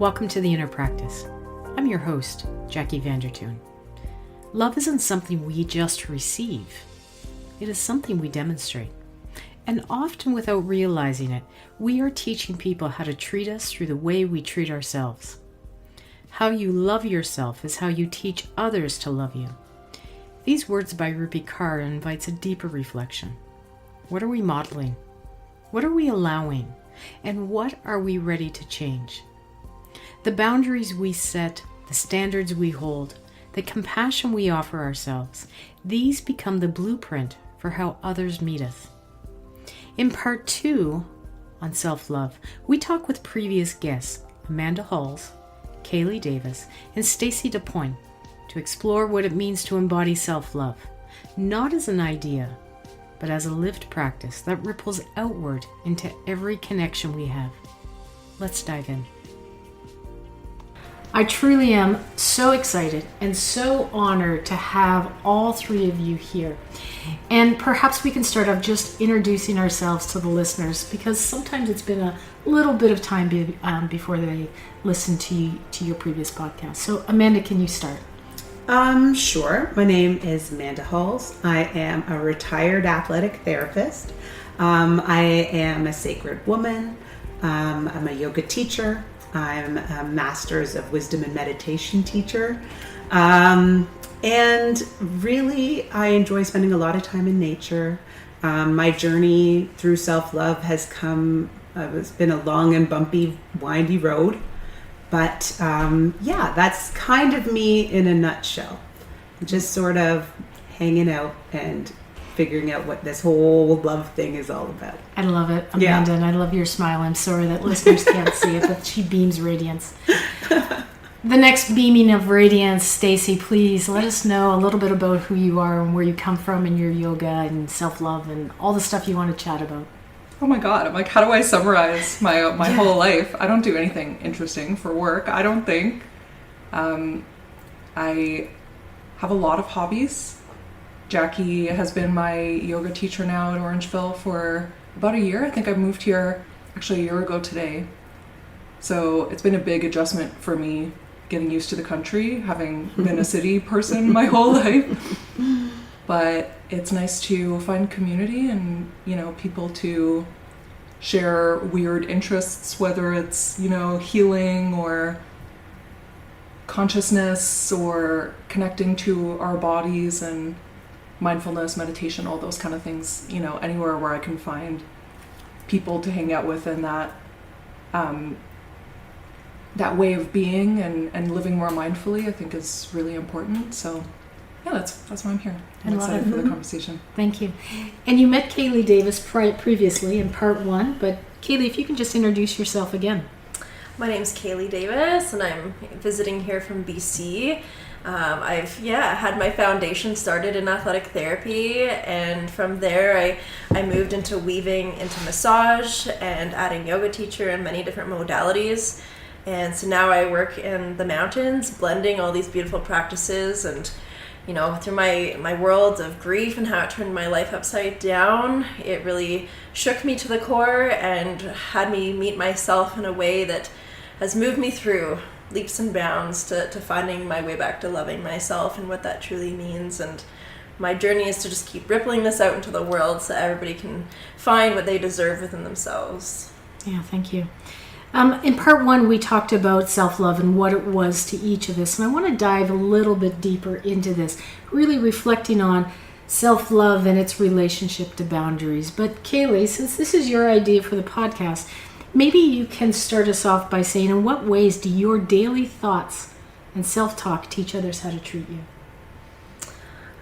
Welcome to The Inner Practice. I'm your host, Jackie Vandertuin. Love isn't something we just receive. It is something we demonstrate. And often without realizing it, we are teaching people how to treat us through the way we treat ourselves. How you love yourself is how you teach others to love you. These words by Rupi Kaur invites a deeper reflection. What are we modeling? What are we allowing? And what are we ready to change? The boundaries we set, the standards we hold, the compassion we offer ourselves, these become the blueprint for how others meet us. In part 2 on self-love, we talk with previous guests Amanda Halls, Cailea Davis, and Stacie da Ponte to explore what it means to embody self-love, not as an idea, but as a lived practice that ripples outward into every connection we have. Let's dive in. I truly am so excited and so honored to have all three of you here. And perhaps we can start off just introducing ourselves to the listeners, because sometimes it's been a little bit of time before they listen to your previous podcast. So Amanda, can you start? Sure. My name is Amanda Halls. I am a retired athletic therapist. I am a sacred woman. I'm a yoga teacher. I'm a Master's of Wisdom and Meditation teacher. And really, I enjoy spending a lot of time in nature. My journey through self-love has it's been a long and bumpy, windy road. But that's kind of me in a nutshell. Just sort of hanging out and figuring out what this whole love thing is all about. I love it, Amanda, and I love your smile. I'm sorry that listeners can't see it, but she beams radiance. The next beaming of radiance, Stacie, please let us know a little bit about who you are and where you come from in your yoga and self-love and all the stuff you want to chat about. Oh my God, I'm like, how do I summarize my whole life? I don't do anything interesting for work, I don't think. I have a lot of hobbies. Jackie has been my yoga teacher now at Orangeville for about a year. I think I moved here actually a year ago today. So it's been a big adjustment for me getting used to the country, having been a city person my whole life. But it's nice to find community and, people to share weird interests, whether it's, healing or consciousness or connecting to our bodies and mindfulness, meditation, all those kind of things, anywhere where I can find people to hang out with and that way of being and living more mindfully, I think is really important. So yeah, that's why I'm here. I'm excited for the conversation. Thank you. And you met Cailea Davis previously in part 1, but Cailea, if you can just introduce yourself again. My name's Cailea Davis, and I'm visiting here from BC. I've had my foundation started in athletic therapy, and from there I moved into weaving into massage and adding yoga teacher and many different modalities. And so now I work in the mountains, blending all these beautiful practices and through my world of grief and how it turned my life upside down, it really shook me to the core and had me meet myself in a way that has moved me through leaps and bounds to finding my way back to loving myself and what that truly means. And my journey is to just keep rippling this out into the world so everybody can find what they deserve within themselves. Yeah, thank you. In part 1, we talked about self-love and what it was to each of us. And I want to dive a little bit deeper into this, really reflecting on self-love and its relationship to boundaries. But Cailea, since this is your idea for the podcast, maybe you can start us off by saying, in what ways do your daily thoughts and self-talk teach others how to treat you?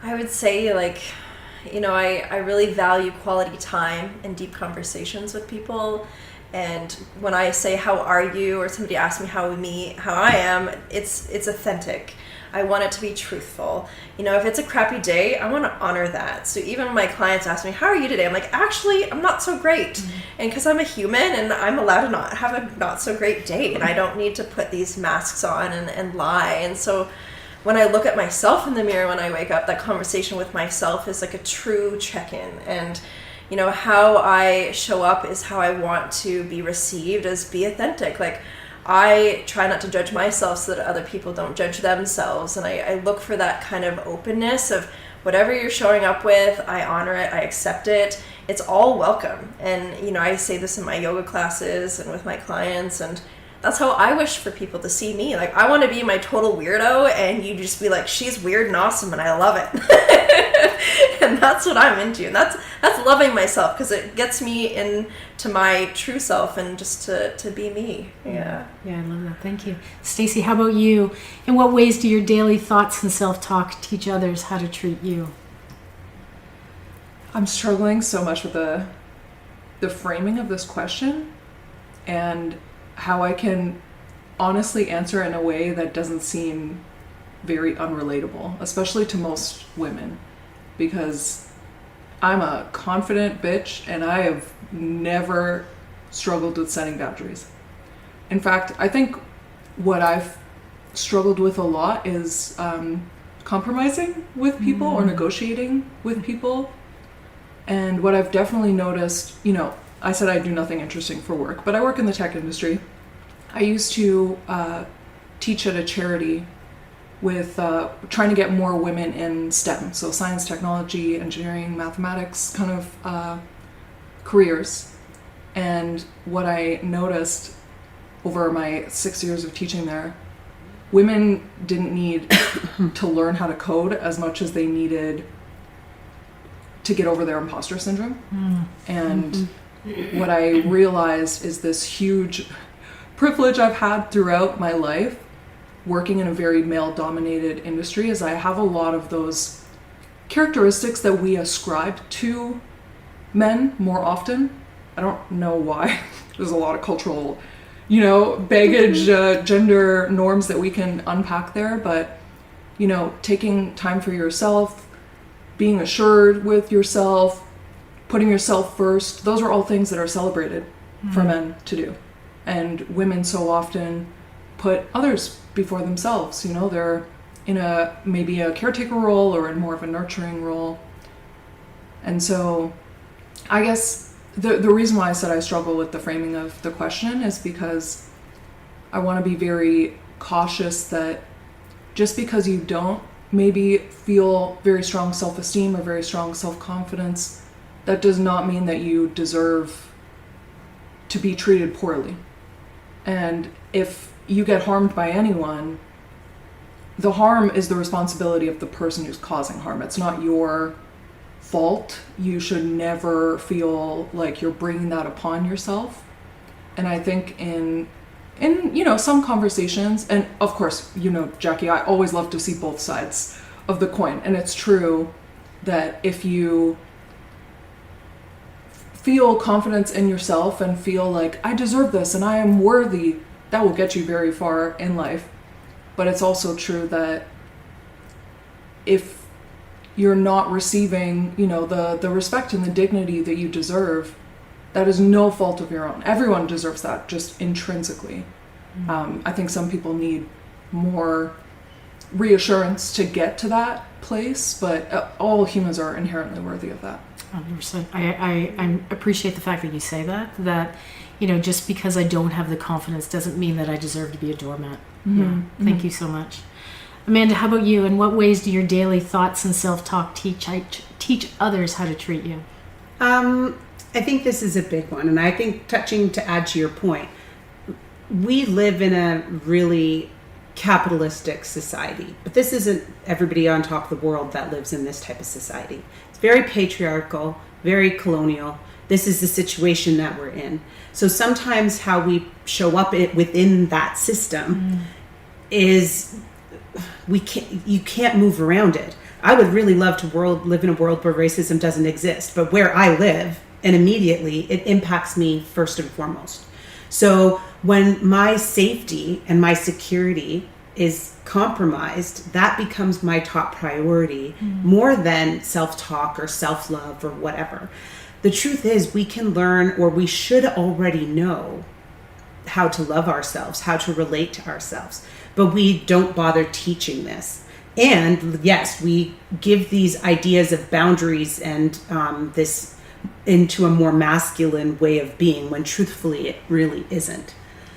I would say, I really value quality time and deep conversations with people. And when I say, how are you? Or somebody asks me how I am, it's authentic. I want it to be truthful. If it's a crappy day, I want to honor that. So even when my clients ask me, how are you today? I'm like, actually, I'm not so great. Mm-hmm. And because I'm a human and I'm allowed to not have a not so great day. And I don't need to put these masks on and lie. And so when I look at myself in the mirror when I wake up, that conversation with myself is like a true check-in. And how I show up is how I want to be received, as be authentic. I try not to judge myself so that other people don't judge themselves. And I look for that kind of openness of whatever you're showing up with, I honor it, I accept it. It's all welcome. And, you know, I say this in my yoga classes and with my clients, and that's how I wish for people to see me. Like, I want to be my total weirdo, and you just be like, she's weird and awesome, and I love it. And that's what I'm into. And that's loving myself, because it gets me into my true self and just to be me. Yeah. Yeah, I love that. Thank you. Stacie, how about you? In what ways do your daily thoughts and self-talk teach others how to treat you? I'm struggling so much with the framing of this question, and how I can honestly answer in a way that doesn't seem very unrelatable, especially to most women, because I'm a confident bitch and I have never struggled with setting boundaries. In fact, I think what I've struggled with a lot is compromising with people or negotiating with people. And what I've definitely noticed, you know, I said I do nothing interesting for work, but I work in the tech industry. I used to teach at a charity with trying to get more women in STEM, so science, technology, engineering, mathematics kind of careers. And what I noticed over my 6 years of teaching there, women didn't need to learn how to code as much as they needed to get over their imposter syndrome. And what I realized is this huge privilege I've had throughout my life working in a very male-dominated industry is I have a lot of those characteristics that we ascribe to men more often. I don't know why. There's a lot of cultural, you know, baggage, gender norms that we can unpack there, but, you know, taking time for yourself, being assured with yourself, putting yourself first, those are all things that are celebrated for men to do. And women so often put others before themselves. You know, they're in maybe a caretaker role or in more of a nurturing role. And so I guess the reason why I said I struggle with the framing of the question is because I want to be very cautious that just because you don't maybe feel very strong self-esteem or very strong self-confidence, that does not mean that you deserve to be treated poorly. And if you get harmed by anyone, the harm is the responsibility of the person who's causing harm. It's not your fault. You should never feel like you're bringing that upon yourself. And I think in you know, some conversations, and of course, you know, Jackie, I always love to see both sides of the coin. And it's true that if you feel confidence in yourself and feel like I deserve this and I am worthy, that will get you very far in life. But it's also true that if you're not receiving, you know, the respect and the dignity that you deserve, that is no fault of your own. Everyone deserves that, just intrinsically. I think some people need more reassurance to get to that place, but all humans are inherently worthy of that. 100%. I appreciate the fact that you say that, you know, just because I don't have the confidence doesn't mean that I deserve to be a doormat. Thank you so much. Amanda, how about you? In what ways do your daily thoughts and self-talk teach others how to treat you? I think this is a big one, and I think to add to your point, we live in a really capitalistic society, but this isn't everybody on top of the world that lives in this type of society. It's very patriarchal, very colonial. This is the situation that we're in. So sometimes how we show up within that system is you can't move around it. I would really love to live in a world where racism doesn't exist, but where I live, and immediately it impacts me first and foremost. So when my safety and my security is compromised, that becomes my top priority more than self-talk or self-love or whatever. The truth is we can learn, or we should already know, how to love ourselves, how to relate to ourselves, but we don't bother teaching this. And yes, we give these ideas of boundaries and this into a more masculine way of being, when truthfully it really isn't.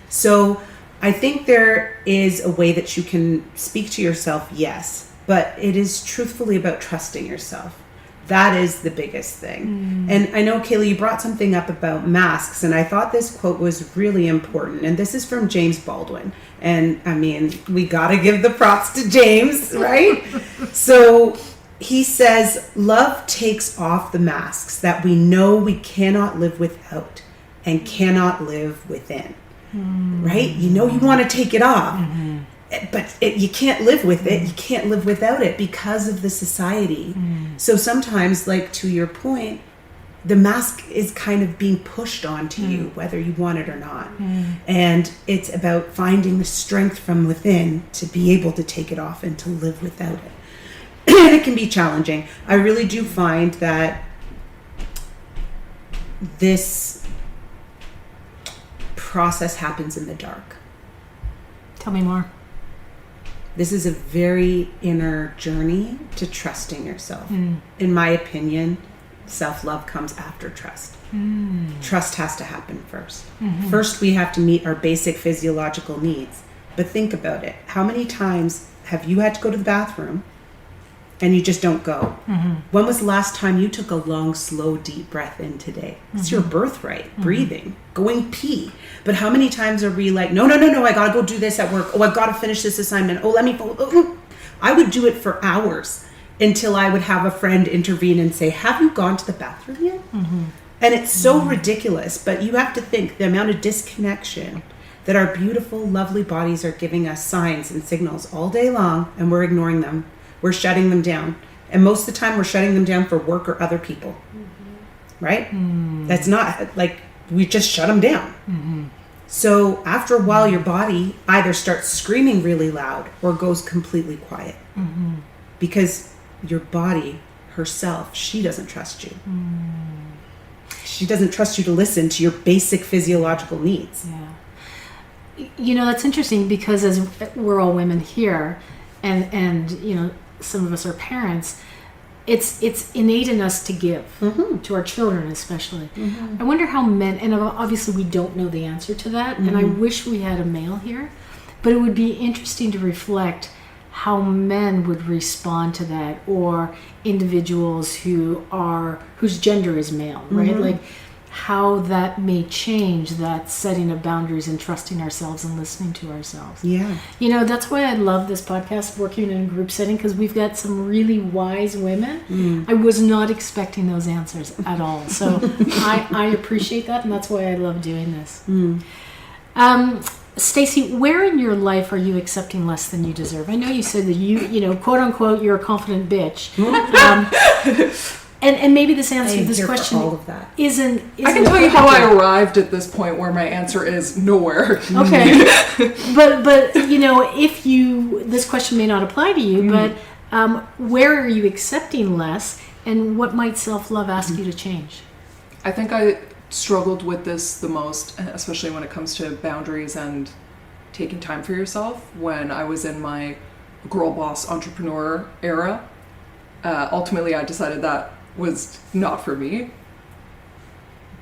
So I think there is a way that you can speak to yourself, yes, but it is truthfully about trusting yourself. That is the biggest thing. And I know, Cailea, you brought something up about masks, and I thought this quote was really important. And this is from James Baldwin. And I mean, we got to give the props to James, right? So he says, love takes off the masks that we know we cannot live without and cannot live within. Right? You know you want to take it off, but you can't live with it. You can't live without it because of the society. So sometimes, like to your point, the mask is kind of being pushed onto you, whether you want it or not. And it's about finding the strength from within to be able to take it off and to live without it. And it can be challenging. I really do find that this process happens in the dark. Tell me more. This is a very inner journey to trusting yourself. In my opinion, self-love comes after trust. Trust has to happen first. First, we have to meet our basic physiological needs. But think about it. How many times have you had to go to the bathroom and you just don't go? When was the last time you took a long, slow, deep breath in today? It's your birthright, breathing, going pee. But how many times are we like, no, I gotta go do this at work. Oh, I gotta finish this assignment. Oh, let me, I would do it for hours until I would have a friend intervene and say, have you gone to the bathroom yet? And it's so ridiculous, but you have to think the amount of disconnection that our beautiful, lovely bodies are giving us signs and signals all day long, and we're ignoring them. We're shutting them down. And most of the time we're shutting them down for work or other people. Right? That's not like, we just shut them down. So after a while, your body either starts screaming really loud or goes completely quiet. Because your body herself, she doesn't trust you. She doesn't trust you to listen to your basic physiological needs. Yeah. You know, that's interesting because as we're all women here, and you know, some of us are parents, it's innate in us to give to our children, especially. I wonder how men, and obviously we don't know the answer to that, and I wish we had a male here, but it would be interesting to reflect how men would respond to that, or individuals whose gender is male, right? Like how that may change that setting of boundaries and trusting ourselves and listening to ourselves. Yeah. You know, that's why I love this podcast, working in a group setting, because we've got some really wise women. I was not expecting those answers at all. So I appreciate that, and that's why I love doing this. Stacie, where in your life are you accepting less than you deserve? I know you said that you know, quote unquote, you're a confident bitch. And maybe this answer to this question all of that. isn't I can tell you how I arrived at this point where my answer is nowhere. Okay. but you know, if this question may not apply to you, but where are you accepting less, and what might self-love ask you to change? I think I struggled with this the most, especially when it comes to boundaries and taking time for yourself, when I was in my girl boss entrepreneur era. Ultimately, I decided that was not for me,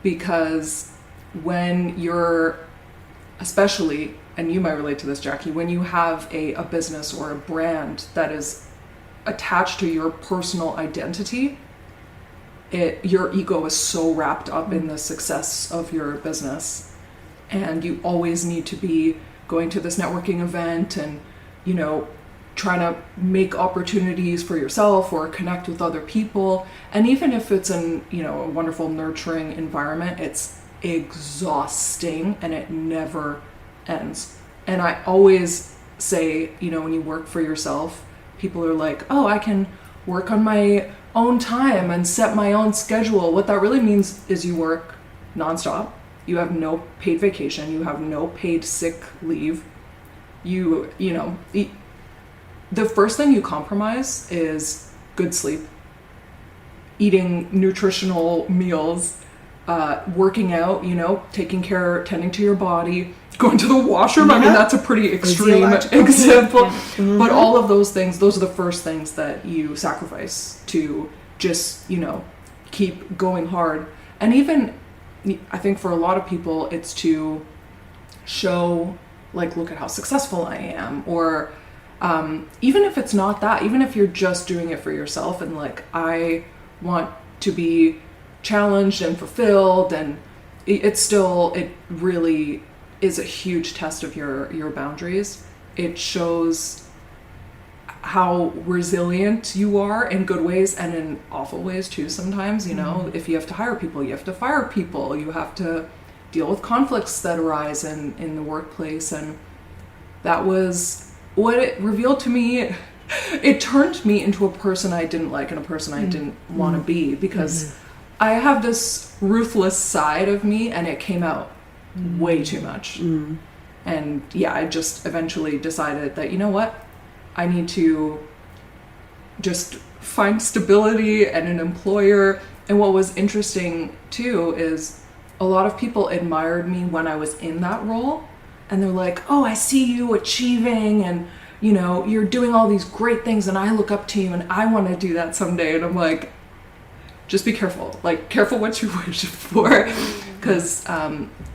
because when you're, especially, and you might relate to this, Jackie, when you have a business or a brand that is attached to your personal identity, your ego is so wrapped up in the success of your business, and you always need to be going to this networking event and, you know, trying to make opportunities for yourself or connect with other people. And even if it's in, you know, a wonderful nurturing environment, it's exhausting and it never ends. And I always say, you know, when you work for yourself, people are like, oh, I can work on my own time and set my own schedule. What that really means is you work nonstop. You have no paid vacation. You have no paid sick leave. You know, the first thing you compromise is good sleep, eating nutritional meals, working out, you know, tending to your body, going to the washroom. I mean, that's a pretty extreme example. But all of those things, those are the first things that you sacrifice to just, you know, keep going hard. And even, I think for a lot of people, it's to show like, look at how successful I am, or even if it's not that, even if you're just doing it for yourself and like, I want to be challenged and fulfilled, and it really is a huge test of your boundaries. It shows how resilient you are in good ways and in awful ways too sometimes, you know. If you have to hire people, you have to fire people, you have to deal with conflicts that arise in the workplace. And that was what it revealed to me. It turned me into a person I didn't like and a person I didn't want to be, because I have this ruthless side of me, and it came out way too much. And yeah, I just eventually decided that, you know what, I need to just find stability and an employer. And what was interesting too is a lot of people admired me when I was in that role, and they're like, oh, I see you achieving, and you know, you're doing all these great things, and I look up to you and I want to do that someday. And I'm like, just be careful, like, careful what you wish for, because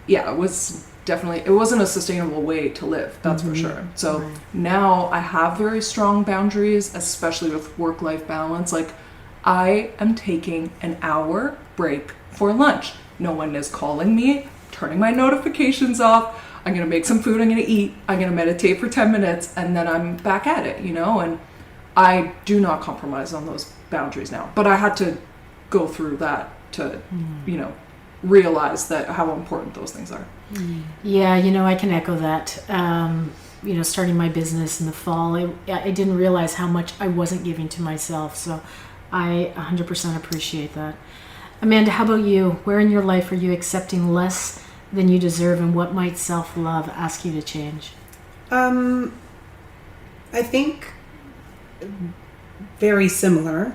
yeah, it wasn't a sustainable way to live, that's for sure. So now I have very strong boundaries, especially with work-life balance. Like, I am taking an hour break for lunch. No one is calling me, turning my notifications off. I'm gonna make some food, I'm gonna eat, I'm gonna meditate for 10 minutes, and then I'm back at it, you know. And I do not compromise on those boundaries now, but I had to go through that to you know, realize that how important those things are. Yeah, you know, I can echo that. You know, starting my business in the fall, I didn't realize how much I wasn't giving to myself. So I 100% appreciate that. Amanda, how about you? Where in your life are you accepting less than you deserve, and what might self-love ask you to change? I think very similar.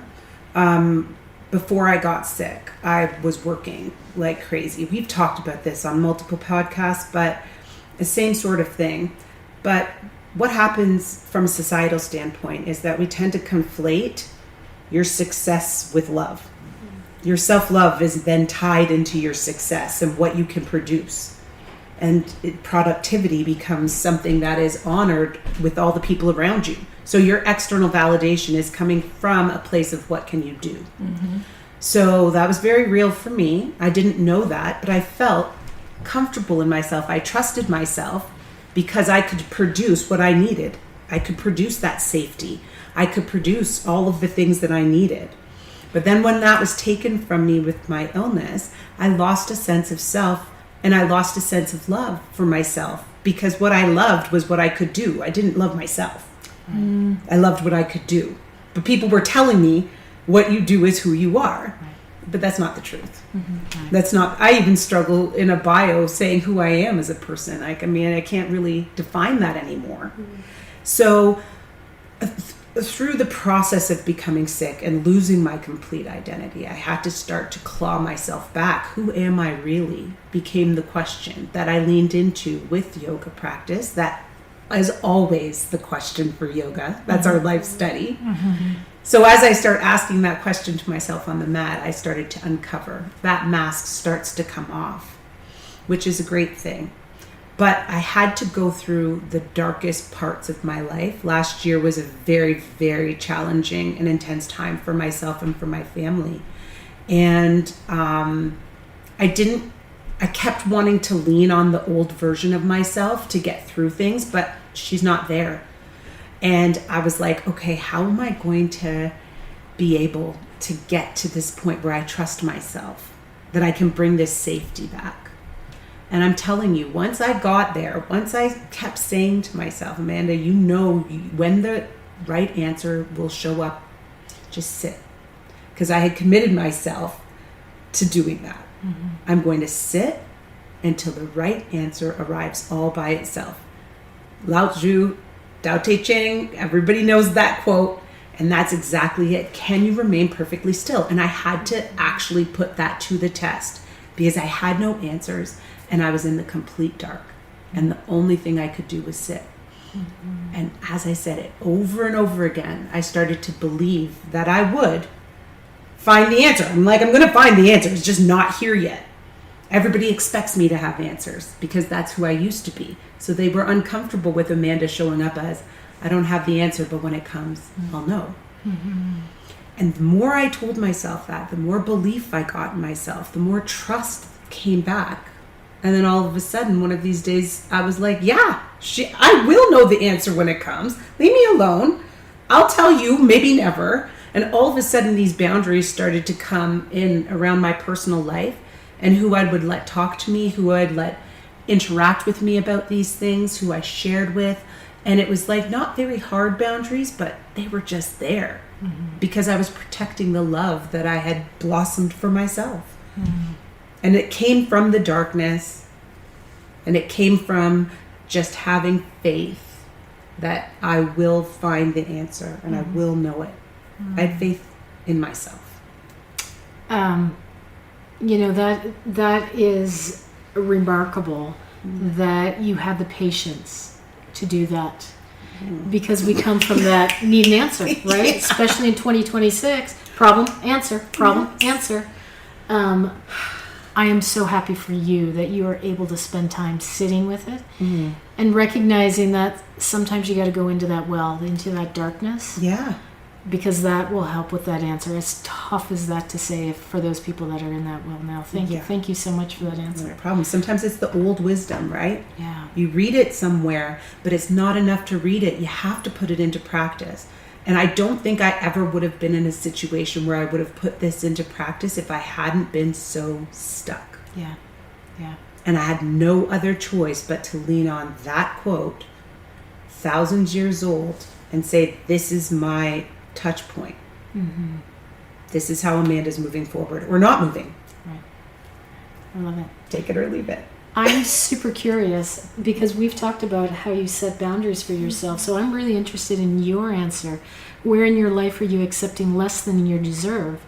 Before I got sick, I was working like crazy. We've talked about this on multiple podcasts, but the same sort of thing. But what happens from a societal standpoint is that we tend to conflate your success with love. Your self-love is then tied into your success and what you can produce. And productivity becomes something that is honored with all the people around you. So your external validation is coming from a place of what can you do. So that was very real for me. I didn't know that, but I felt comfortable in myself. I trusted myself because I could produce what I needed. I could produce that safety. I could produce all of the things that I needed. But then when that was taken from me with my illness, I lost a sense of self, and I lost a sense of love for myself, because what I loved was what I could do. I didn't love myself. I loved what I could do. But people were telling me what you do is who you are. But that's not the truth. That's not, I even struggle in a bio saying who I am as a person. I mean, I can't really define that anymore. So through the process of becoming sick and losing my complete identity, I had to start to claw myself back. Who am I really? Became the question that I leaned into with yoga practice. That is always the question for yoga. That's our life study. So as I start asking that question to myself on the mat, I started to uncover. That mask starts to come off, which is a great thing. But I had to go through the darkest parts of my life. Last year was a very, very challenging and intense time for myself and for my family. And I kept wanting to lean on the old version of myself to get through things, but she's not there. And I was like, okay, how am I going to be able to get to this point where I trust myself, that I can bring this safety back? And I'm telling you, once I got there, once I kept saying to myself, Amanda, you know when the right answer will show up, just sit. Because I had committed myself to doing that. I'm going to sit until the right answer arrives all by itself. Lao Tzu, Tao Te Ching, everybody knows that quote. And that's exactly it. Can you remain perfectly still? And I had to actually put that to the test, because I had no answers and I was in the complete dark. And the only thing I could do was sit. And as I said it over and over again, I started to believe that I would find the answer. I'm like, I'm going to find the answer. It's just not here yet. Everybody expects me to have answers because that's who I used to be. So they were uncomfortable with Amanda showing up as, I don't have the answer, but when it comes, I'll know. And the more I told myself that, the more belief I got in myself, the more trust came back. And then all of a sudden, one of these days, I was like, yeah, I will know the answer when it comes. Leave me alone. I'll tell you, maybe never. And all of a sudden, these boundaries started to come in around my personal life and who I would let talk to me, who I'd let interact with me about these things, who I shared with. And it was like not very hard boundaries, but they were just there because I was protecting the love that I had blossomed for myself. And it came from the darkness, and it came from just having faith that I will find the answer and I will know it. I had faith in myself. That is remarkable that you had the patience to do that, because we come from that need an answer, right? Especially in 2026, problem, answer, answer. I am so happy for you that you are able to spend time sitting with it and recognizing that sometimes you got to go into that well, into that darkness. Yeah. Because that will help with that answer. As tough as that to say for those people that are in that well now. Thank you so much for that answer. No problem. Sometimes it's the old wisdom, right? Yeah. You read it somewhere, but it's not enough to read it. You have to put it into practice. And I don't think I ever would have been in a situation where I would have put this into practice if I hadn't been so stuck. Yeah. And I had no other choice but to lean on that quote, thousands years old, and say, this is my touch point. This is how Amanda's moving forward or not moving. Right. I love it. Take it or leave it. I'm super curious because we've talked about how you set boundaries for yourself. So I'm really interested in your answer. Where in your life are you accepting less than you deserve?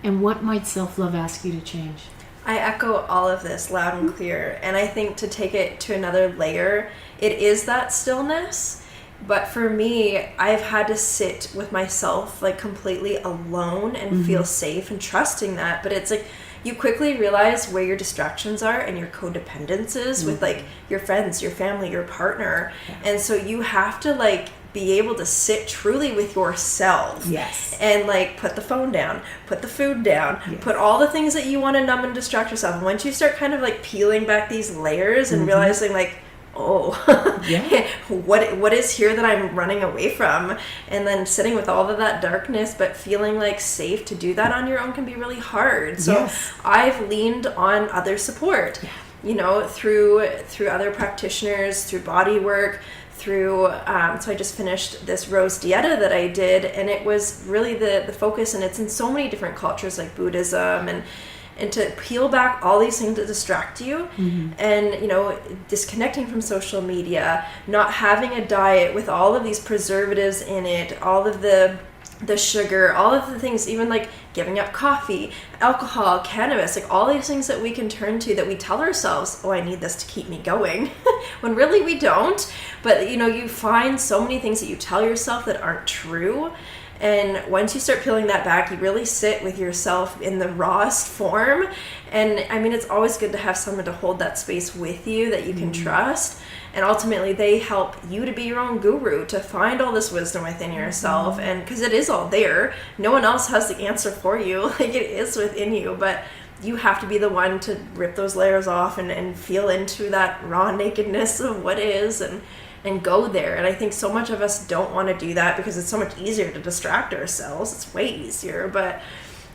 And what might self-love ask you to change? I echo all of this loud and clear. And I think to take it to another layer, it is that stillness. But for me, I've had to sit with myself like completely alone and feel safe and trusting that. But it's like, you quickly realize where your distractions are and your codependences with like your friends, your family, your partner. And so you have to like be able to sit truly with yourself. Yes. And like put the phone down, put the food down, put all the things that you want to numb and distract yourself. And once you start kind of like peeling back these layers and realizing like, what is here that I'm running away from, and then sitting with all of that darkness but feeling like safe to do that on your own can be really hard. So I've leaned on other support, through other practitioners, through body work, through so I just finished this Rose Dieta that I did, and it was really the focus, and it's in so many different cultures like Buddhism and to peel back all these things that distract you and, disconnecting from social media, not having a diet with all of these preservatives in it, all of the sugar, all of the things, even like giving up coffee, alcohol, cannabis, like all these things that we can turn to that we tell ourselves, oh, I need this to keep me going, when really we don't. But, you find so many things that you tell yourself that aren't true. And once you start peeling that back, you really sit with yourself in the rawest form. And I mean, it's always good to have someone to hold that space with you that you can trust. And ultimately, they help you to be your own guru, to find all this wisdom within yourself. And because it is all there, no one else has the answer for you. Like, it is within you. But you have to be the one to rip those layers off and feel into that raw nakedness of what is and go there. And I think so much of us don't want to do that because it's so much easier to distract ourselves. It's way easier, but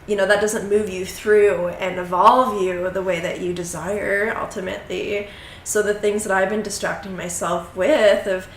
that doesn't move you through and evolve you the way that you desire ultimately. So the things that I've been distracting myself with of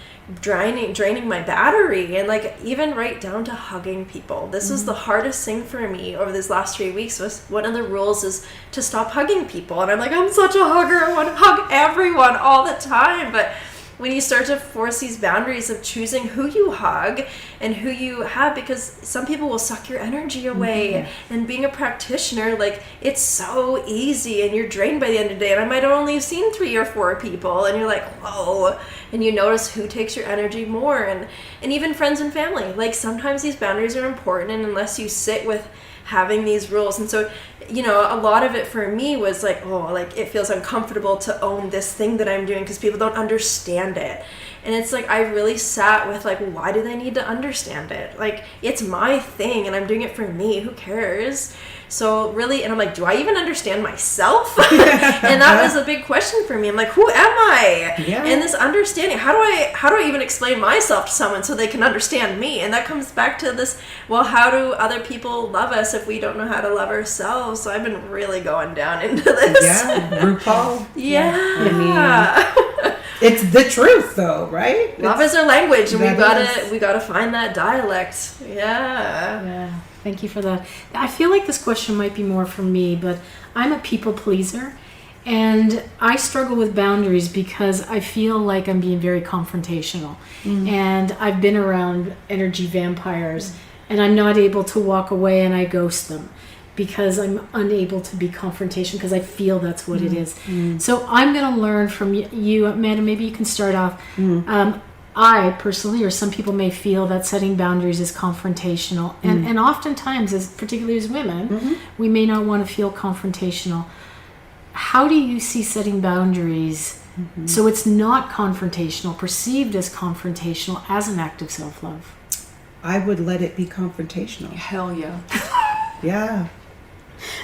draining my battery, and like even right down to hugging people. This was the hardest thing for me over these last 3 weeks. Was one of the rules is to stop hugging people. And I'm like, I'm such a hugger. I want to hug everyone all the time. But when you start to force these boundaries of choosing who you hug and who you have, because some people will suck your energy away. And being a practitioner, like, it's so easy and you're drained by the end of the day. And I might have only seen 3 or 4 people, and you're like, whoa. And you notice who takes your energy more. And even friends and family, like, sometimes these boundaries are important, and unless you sit with having these rules. And so you know, a lot of it for me was like, oh, like it feels uncomfortable to own this thing that I'm doing because people don't understand it. And it's like, I really sat with like, why do they need to understand it? Like, it's my thing and I'm doing it for me. Who cares? So really, and I'm like, do I even understand myself? And that was a big question for me. I'm like, who am I? Yeah. And this understanding, how do I even explain myself to someone so they can understand me? And that comes back to this, well, how do other people love us if we don't know how to love ourselves? So I've been really going down into this. Yeah, RuPaul. Yeah. I mean, it's the truth, though, right? Love is our language, and that we gotta find that dialect. Yeah. Yeah. Thank you for that. I feel like this question might be more for me, but I'm a people pleaser, and I struggle with boundaries because I feel like I'm being very confrontational. And I've been around energy vampires, and I'm not able to walk away, and I ghost them because I'm unable to be confrontation because I feel that's what it is. So I'm going to learn from you, Amanda. Maybe you can start off. I personally, or some people may feel that setting boundaries is confrontational. And oftentimes, particularly as women, we may not want to feel confrontational. How do you see setting boundaries so it's not confrontational, perceived as confrontational, as an act of self-love? I would let it be confrontational. Hell yeah. Yeah.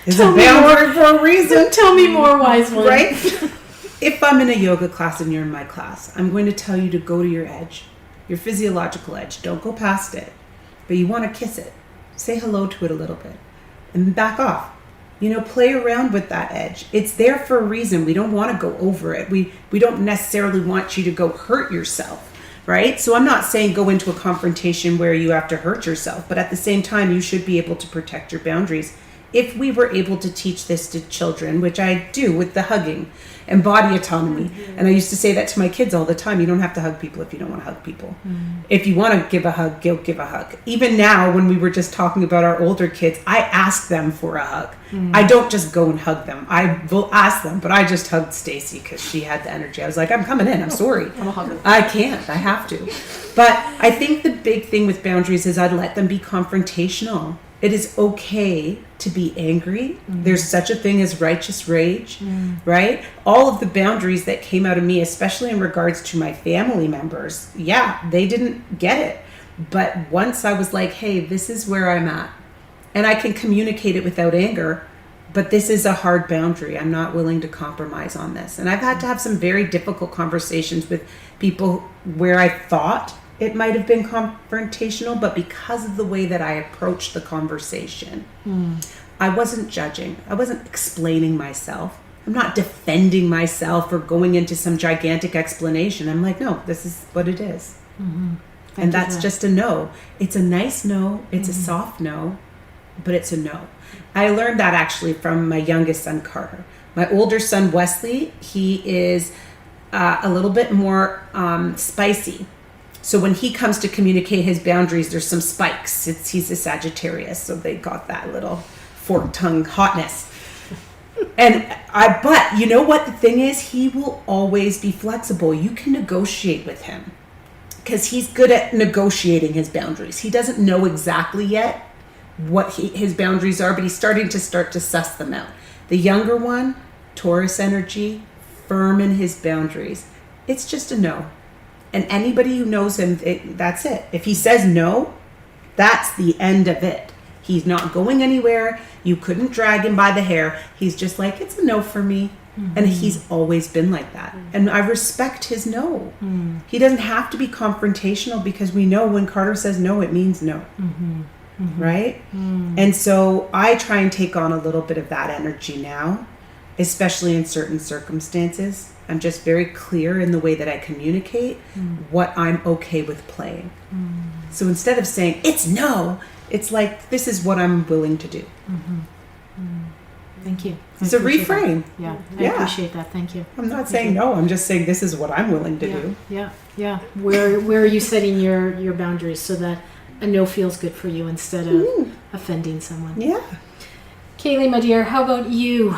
It's a boundary for a reason. Tell me more, wise one. Right? If I'm in a yoga class and you're in my class, I'm going to tell you to go to your edge, your physiological edge. Don't go past it. But you want to kiss it. Say hello to it a little bit. And back off. You know, play around with that edge. It's there for a reason. We don't want to go over it. We don't necessarily want you to go hurt yourself. Right? So I'm not saying go into a confrontation where you have to hurt yourself. But at the same time, you should be able to protect your boundaries. If we were able to teach this to children, which I do with the hugging and body autonomy, and I used to say that to my kids all the time, you don't have to hug people if you don't want to hug people. If you want to give a hug, give a hug. Even now, when we were just talking about our older kids, I ask them for a hug. I don't just go and hug them. I will ask them, but I just hugged Stacie because she had the energy. I was like, I'm coming in. I'm sorry. I'm a hugger. I can't. I have to. But I think the big thing with boundaries is I'd let them be confrontational. It is okay to be angry. There's such a thing as righteous rage, right? All of the boundaries that came out of me, especially in regards to my family members, yeah, they didn't get it. But once I was like, hey, this is where I'm at, and I can communicate it without anger, but this is a hard boundary. I'm not willing to compromise on this. And I've had to have some very difficult conversations with people where I thought it might have been confrontational, but because of the way that I approached the conversation, I wasn't judging. I wasn't explaining myself. I'm not defending myself or going into some gigantic explanation. I'm like, no, this is what it is. And that's just a no. It's a nice no. It's a soft no, but it's a no. I learned that actually from my youngest son, Carter. My older son, Wesley, he is a little bit more spicy. So when he comes to communicate his boundaries, there's some spikes. He's a Sagittarius, so they got that little fork-tongue hotness. But you know what the thing is? He will always be flexible. You can negotiate with him because he's good at negotiating his boundaries. He doesn't know exactly yet what his boundaries are, but he's starting to suss them out. The younger one, Taurus energy, firm in his boundaries. It's just a no. And anybody who knows him, that's it. If he says no, that's the end of it. He's not going anywhere. You couldn't drag him by the hair. He's just like, it's a no for me. And he's always been like that. And I respect his no. He doesn't have to be confrontational because we know when Carter says no, it means no. Right? And so I try and take on a little bit of that energy now, especially in certain circumstances. I'm just very clear in the way that I communicate what I'm okay with playing. So instead of saying, it's no, it's like, this is what I'm willing to do. Thank you. It's a reframe. That. Yeah, I appreciate that. Thank you. I'm not saying no, I'm just saying this is what I'm willing to do. Yeah. Where are you setting your boundaries so that a no feels good for you instead of offending someone? Yeah. Cailea, my dear, how about you?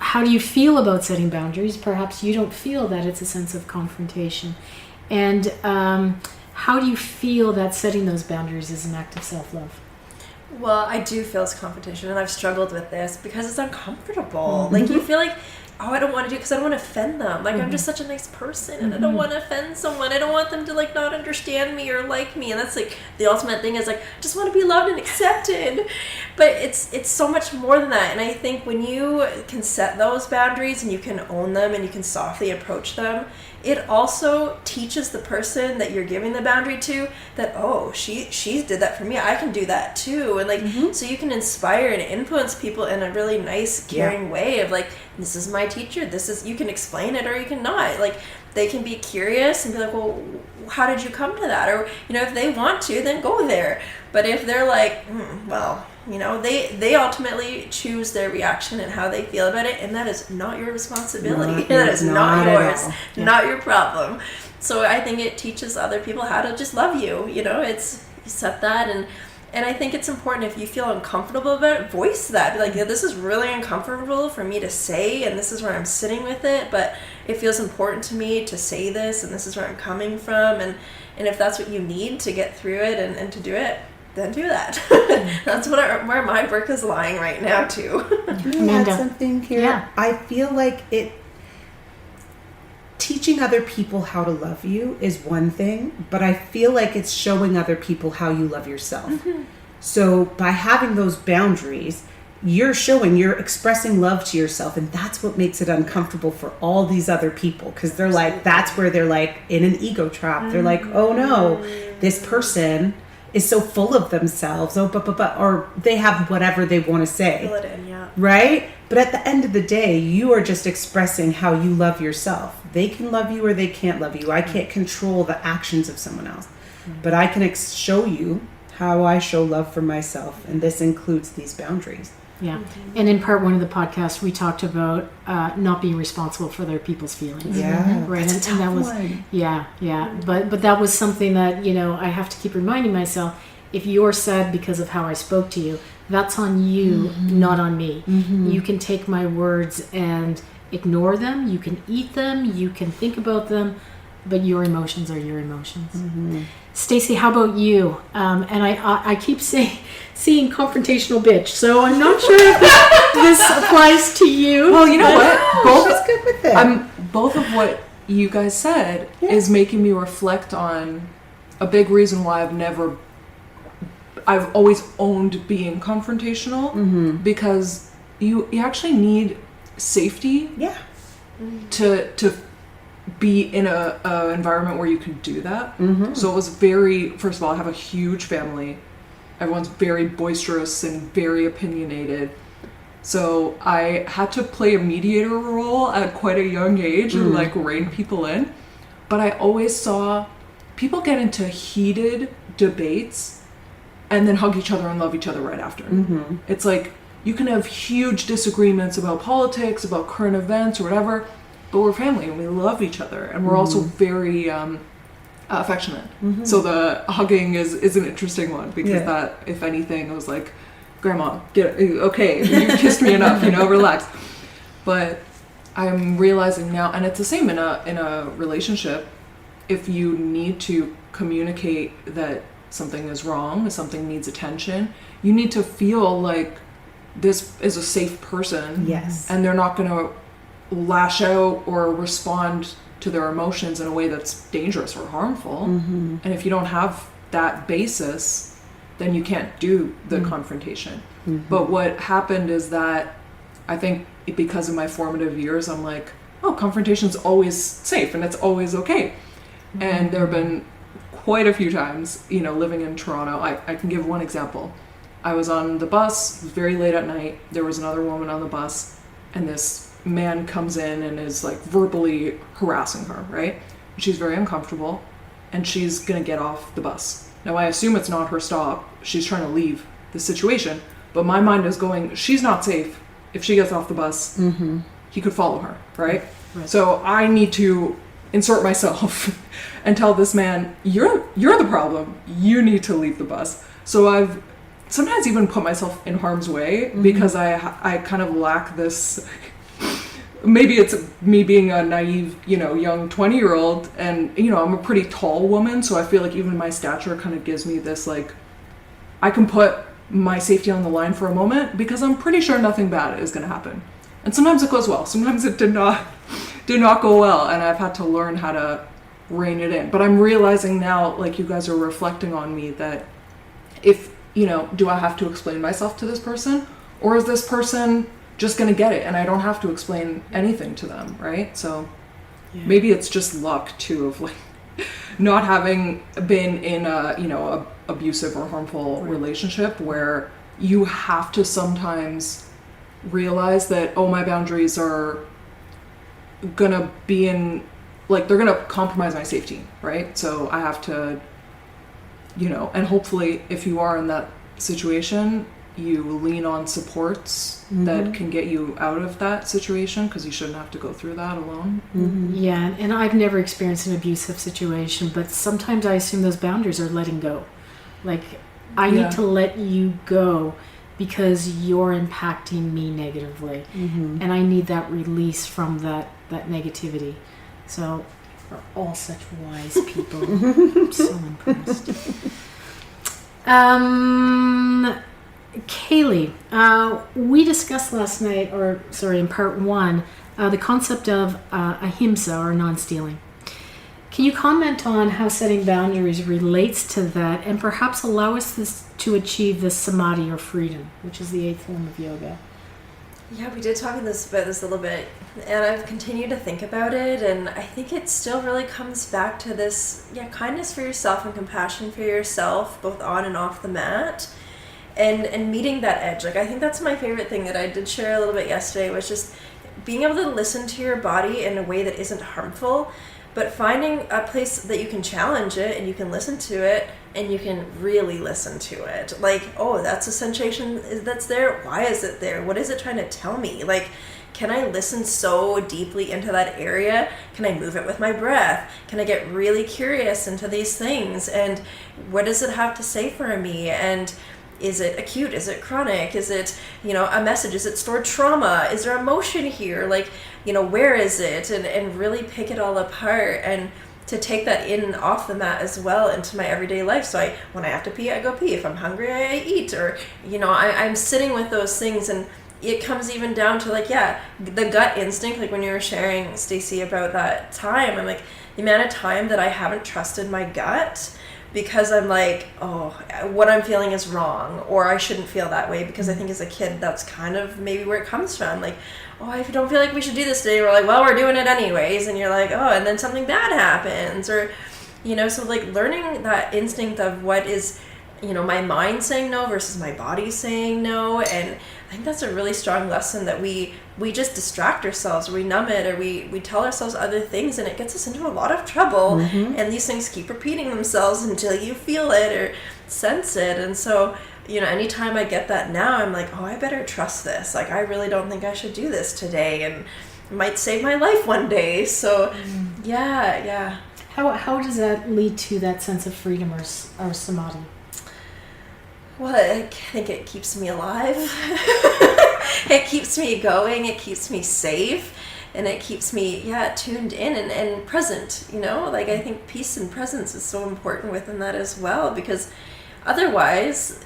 How do you feel about setting boundaries? Perhaps you don't feel that it's a sense of confrontation. And how do you feel that setting those boundaries is an act of self-love? Well, I do feel it's competition, and I've struggled with this because it's uncomfortable. Like, you feel like, oh, I don't want to do it because I don't want to offend them. Like, I'm just such a nice person, and I don't want to offend someone. I don't want them to, like, not understand me or like me. And that's, like, the ultimate thing is, like, I just want to be loved and accepted. But it's so much more than that. And I think when you can set those boundaries and you can own them and you can softly approach them, it also teaches the person that you're giving the boundary to that, oh, she did that for me, I can do that too. And, like, so you can inspire and influence people in a really nice, caring way of, like, this is my teacher, this is, you can explain it or you can not. Like, they can be curious and be like, well, how did you come to that? Or, you know, if they want to, then go there. But if they're like, well, you know, they ultimately choose their reaction and how they feel about it, and that is not your responsibility. That is not yours, not your problem. So I think it teaches other people how to just love you. You know, it's, you set that, and I think it's important, if you feel uncomfortable about it, voice that. Be like, yeah, this is really uncomfortable for me to say, and this is where I'm sitting with it, but it feels important to me to say this, and this is where I'm coming from, and if that's what you need to get through it and to do it, then do that. That's where my work is lying right now too. Can I add something here? Yeah. I feel like teaching other people how to love you is one thing, but I feel like it's showing other people how you love yourself. So by having those boundaries, you're expressing love to yourself, and that's what makes it uncomfortable for all these other people, because they're like, that's where they're like in an ego trap. They're like, oh no, this person is so full of themselves, or they have whatever they want to say. Fill it in, yeah. Right? But at the end of the day, you are just expressing how you love yourself. They can love you or they can't love you. I can't control the actions of someone else. But I can show you how I show love for myself, and this includes these boundaries. Yeah. And in part one of the podcast, we talked about not being responsible for other people's feelings. Yeah. Right. That's a tough that was one. Yeah. But that was something that, you know, I have to keep reminding myself, if you're sad because of how I spoke to you, that's on you, not on me. You can take my words and ignore them, you can eat them, you can think about them, but your emotions are your emotions. Stacie, how about you? And I keep seeing confrontational bitch, so I'm not sure if this applies to you. Well, you know what? She's good with it. Both of what you guys said is making me reflect on a big reason why I've always owned being confrontational, because you actually need safety to be in a environment where you can do that. So it was first of all, I have a huge family. Everyone's very boisterous and very opinionated. So I had to play a mediator role at quite a young age and like rein people in. But I always saw people get into heated debates and then hug each other and love each other right after. It's like, you can have huge disagreements about politics, about current events or whatever, but we're family and we love each other, and we're also very affectionate. So the hugging is an interesting one, because that, if anything, I was like, Grandma, okay, you kissed me enough, you know, relax. But I'm realizing now, and it's the same in a relationship, if you need to communicate that something is wrong, something needs attention, you need to feel like this is a safe person. Yes. And they're not going to lash out or respond to their emotions in a way that's dangerous or harmful. And if you don't have that basis, then you can't do the confrontation. But what happened is that I think because of my formative years, I'm like, oh, confrontation's always safe and it's always okay. And there have been quite a few times, you know, living in Toronto. I can give one example. I was on the bus, it was very late at night. There was another woman on the bus, and this man comes in and is like verbally harassing her, right? She's very uncomfortable, and she's gonna get off the bus. Now I assume it's not her stop. She's trying to leave the situation, but my mind is going, she's not safe. If she gets off the bus, he could follow her, right? So I need to insert myself and tell this man, you're the problem. You need to leave the bus. So I've sometimes even put myself in harm's way because I kind of lack this. Maybe it's me being a naive, you know, young 20-year-old, and you know, I'm a pretty tall woman, so I feel like even my stature kind of gives me this, like, I can put my safety on the line for a moment because I'm pretty sure nothing bad is going to happen. And sometimes it goes well. Sometimes it did not go well, and I've had to learn how to rein it in. But I'm realizing now, like you guys are reflecting on me, that if, do I have to explain myself to this person, or is this person just going to get it and I don't have to explain anything to them, right? So maybe it's just luck too of like not having been in a abusive or harmful relationship where you have to sometimes realize that, oh, my boundaries are gonna be in, like, they're gonna compromise my safety, right? So I have to, and hopefully if you are in that situation, you lean on supports that can get you out of that situation, because you shouldn't have to go through that alone. Yeah, and I've never experienced an abusive situation, but sometimes I assume those boundaries are letting go. Like, I need to let you go because you're impacting me negatively, and I need that release from that negativity. So we're all such wise people. I'm so impressed. Cailea, we discussed last night, in part one, the concept of ahimsa, or non-stealing. Can you comment on how setting boundaries relates to that, and perhaps allow us to achieve the samadhi, or freedom, which is the 8th form of yoga? Yeah, we did talk about this a little bit, and I've continued to think about it, and I think it still really comes back to this, kindness for yourself and compassion for yourself, both on and off the mat, and meeting that edge. Like, I think that's my favorite thing that I did share a little bit yesterday, was just being able to listen to your body in a way that isn't harmful, but finding a place that you can challenge it, and you can listen to it, and you can really listen to it. Like, oh, that's a sensation that's there. Why is it there? What is it trying to tell me? Like, can I listen so deeply into that area? Can I move it with my breath? Can I get really curious into these things? And what does it have to say for me? And is it acute? Is it chronic? Is it, a message? Is it stored trauma? Is there emotion here? Like, where is it? And really pick it all apart, and to take that in and off the mat as well into my everyday life. So when I have to pee, I go pee. If I'm hungry, I eat. Or, I'm sitting with those things, and it comes even down to the gut instinct. Like when you were sharing, Stacie, about that time, I'm like, the amount of time that I haven't trusted my gut, because I'm like, oh, what I'm feeling is wrong, or I shouldn't feel that way, because I think as a kid, that's kind of maybe where it comes from. Like, oh, I don't feel like we should do this today. We're like, well, we're doing it anyways. And you're like, oh, and then something bad happens. Or, so like learning that instinct of what is, my mind saying no versus my body saying no. And I think that's a really strong lesson, that we just distract ourselves, or we numb it, or we tell ourselves other things, and it gets us into a lot of trouble. And these things keep repeating themselves until you feel it or sense it. And so, anytime I get that now, I'm like, oh, I better trust this. Like, I really don't think I should do this today, and it might save my life one day. So yeah. How does that lead to that sense of freedom or samadhi? Well, I think it keeps me alive. It keeps me going. It keeps me safe. And it keeps me, tuned in and present, Like, I think peace and presence is so important within that as well, because otherwise,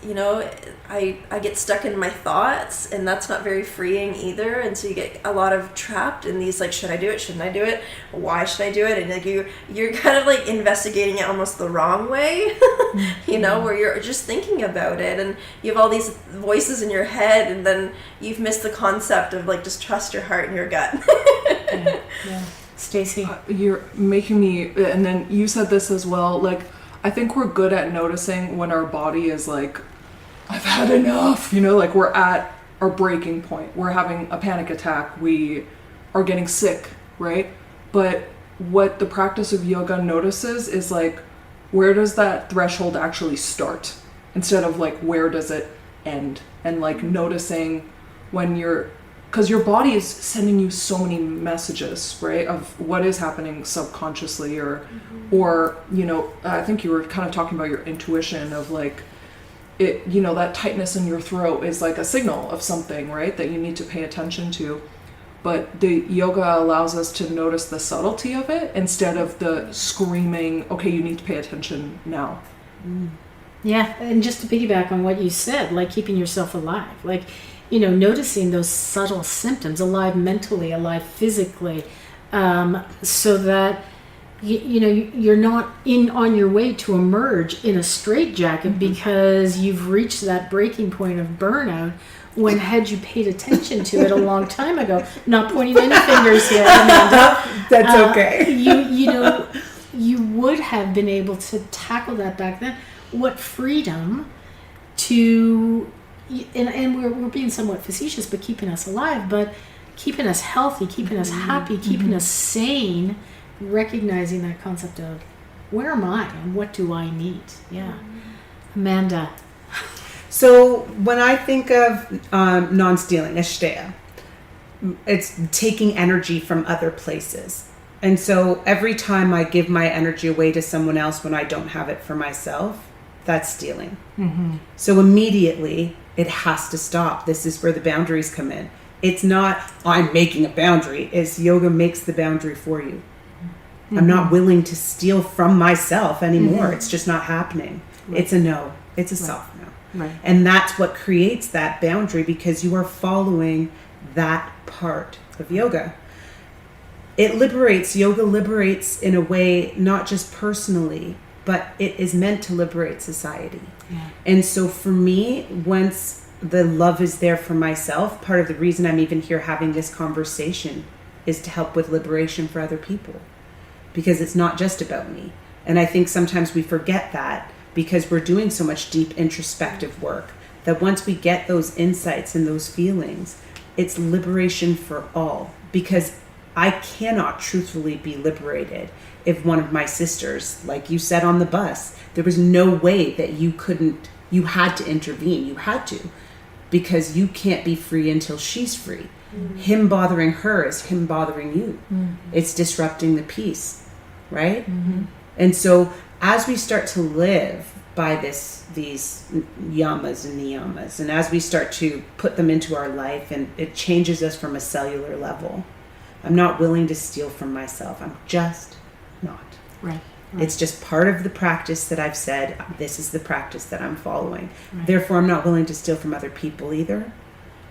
I get stuck in my thoughts, and that's not very freeing either. And so you get a lot of trapped in these, like, should I do it? Shouldn't I do it? Why should I do it? And like you're kind of like investigating it almost the wrong way, where you're just thinking about it, and you have all these voices in your head, and then you've missed the concept of, like, just trust your heart and your gut. Yeah. Stacie, you're making me, and then you said this as well, like, I think we're good at noticing when our body is like, I've had enough, like we're at our breaking point. We're having a panic attack. We are getting sick, right? But what the practice of yoga notices is, like, where does that threshold actually start? Instead of, like, where does it end? And, like, noticing when because your body is sending you so many messages, right, of what is happening subconsciously, or I think you were kind of talking about your intuition of, like, it, that tightness in your throat is like a signal of something, right, that you need to pay attention to. But the yoga allows us to notice the subtlety of it instead of the screaming, okay, you need to pay attention now. Yeah, and just to piggyback on what you said, like keeping yourself alive, like, you know, noticing those subtle symptoms, alive mentally, alive physically, so that you know you're not on your way to emerge in a straitjacket because you've reached that breaking point of burnout. When had you paid attention to it a long time ago? Not pointing any fingers here, Amanda. That's okay. You know, you would have been able to tackle that back then. What freedom to, and we're being somewhat facetious, but keeping us alive, but keeping us healthy, keeping us happy, keeping us sane, recognizing that concept of where am I and what do I need? Yeah. Amanda. So when I think of non-stealing, Stacie, it's taking energy from other places. And so every time I give my energy away to someone else when I don't have it for myself, that's stealing. So immediately it has to stop. This is where the boundaries come in. It's not I'm making a boundary. It's yoga makes the boundary for you. I'm not willing to steal from myself anymore. It's just not happening. It's a no. It's a soft no. Right. And that's what creates that boundary, because you are following that part of yoga. It liberates. Yoga liberates in a way, not just personally, but it is meant to liberate society. Yeah. And so for me, once the love is there for myself, part of the reason I'm even here having this conversation is to help with liberation for other people, because it's not just about me. And I think sometimes we forget that because we're doing so much deep introspective work, that once we get those insights and those feelings, it's liberation for all. Because I cannot truthfully be liberated if one of my sisters, like you said on the bus, there was no way that you had to intervene. You had to, because you can't be free until she's free. Him bothering her is him bothering you. It's disrupting the peace, right? And so as we start to live by these yamas and niyamas, and as we start to put them into our life, and it changes us from a cellular level, I'm not willing to steal from myself. I'm just not. Right. It's just part of the practice that I've said, this is the practice that I'm following. Right. Therefore, I'm not willing to steal from other people either.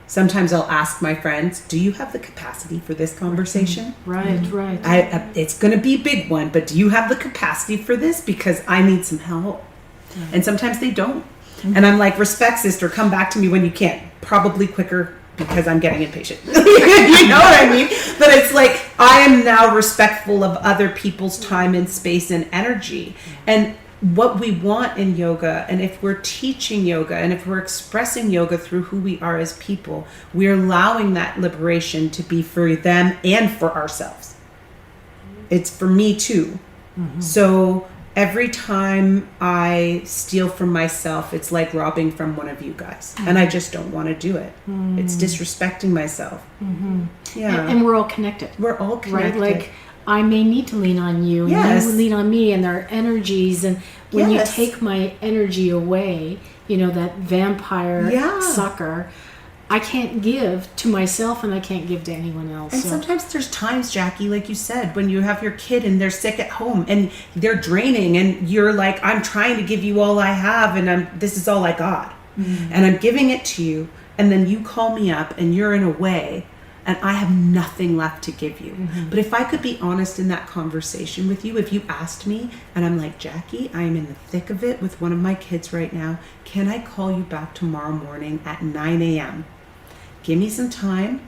Sometimes I'll ask my friends, do you have the capacity for this conversation? Right. It's going to be a big one, but do you have the capacity for this? Because I need some help. And sometimes they don't. And I'm like, respect, sister, come back to me when you can. Probably quicker, because I'm getting impatient. You know what I mean? But it's like, I am now respectful of other people's time and space and energy. And what we want in yoga, and if we're teaching yoga, and if we're expressing yoga through who we are as people, we're allowing that liberation to be for them and for ourselves. It's for me too. So every time I steal from myself, it's like robbing from one of you guys. And I just don't want to do it. It's disrespecting myself. Yeah. And we're all connected. We're all connected. Right? Like, I may need to lean on you, and Yes. you lean on me, and our energies. And when Yes. you take my energy away, you know, that vampire sucker, I can't give to myself, and I can't give to anyone else. And So- sometimes there's times, Jackie, like you said, when you have your kid and they're sick at home and they're draining, and you're like, I'm trying to give you all I have, and this is all I got. And I'm giving it to you, and then you call me up and you're in a way, and I have nothing left to give you. But if I could be honest in that conversation with you, if you asked me and I'm like, Jackie, I'm in the thick of it with one of my kids right now, can I call you back tomorrow morning at 9 a.m.? Give me some time,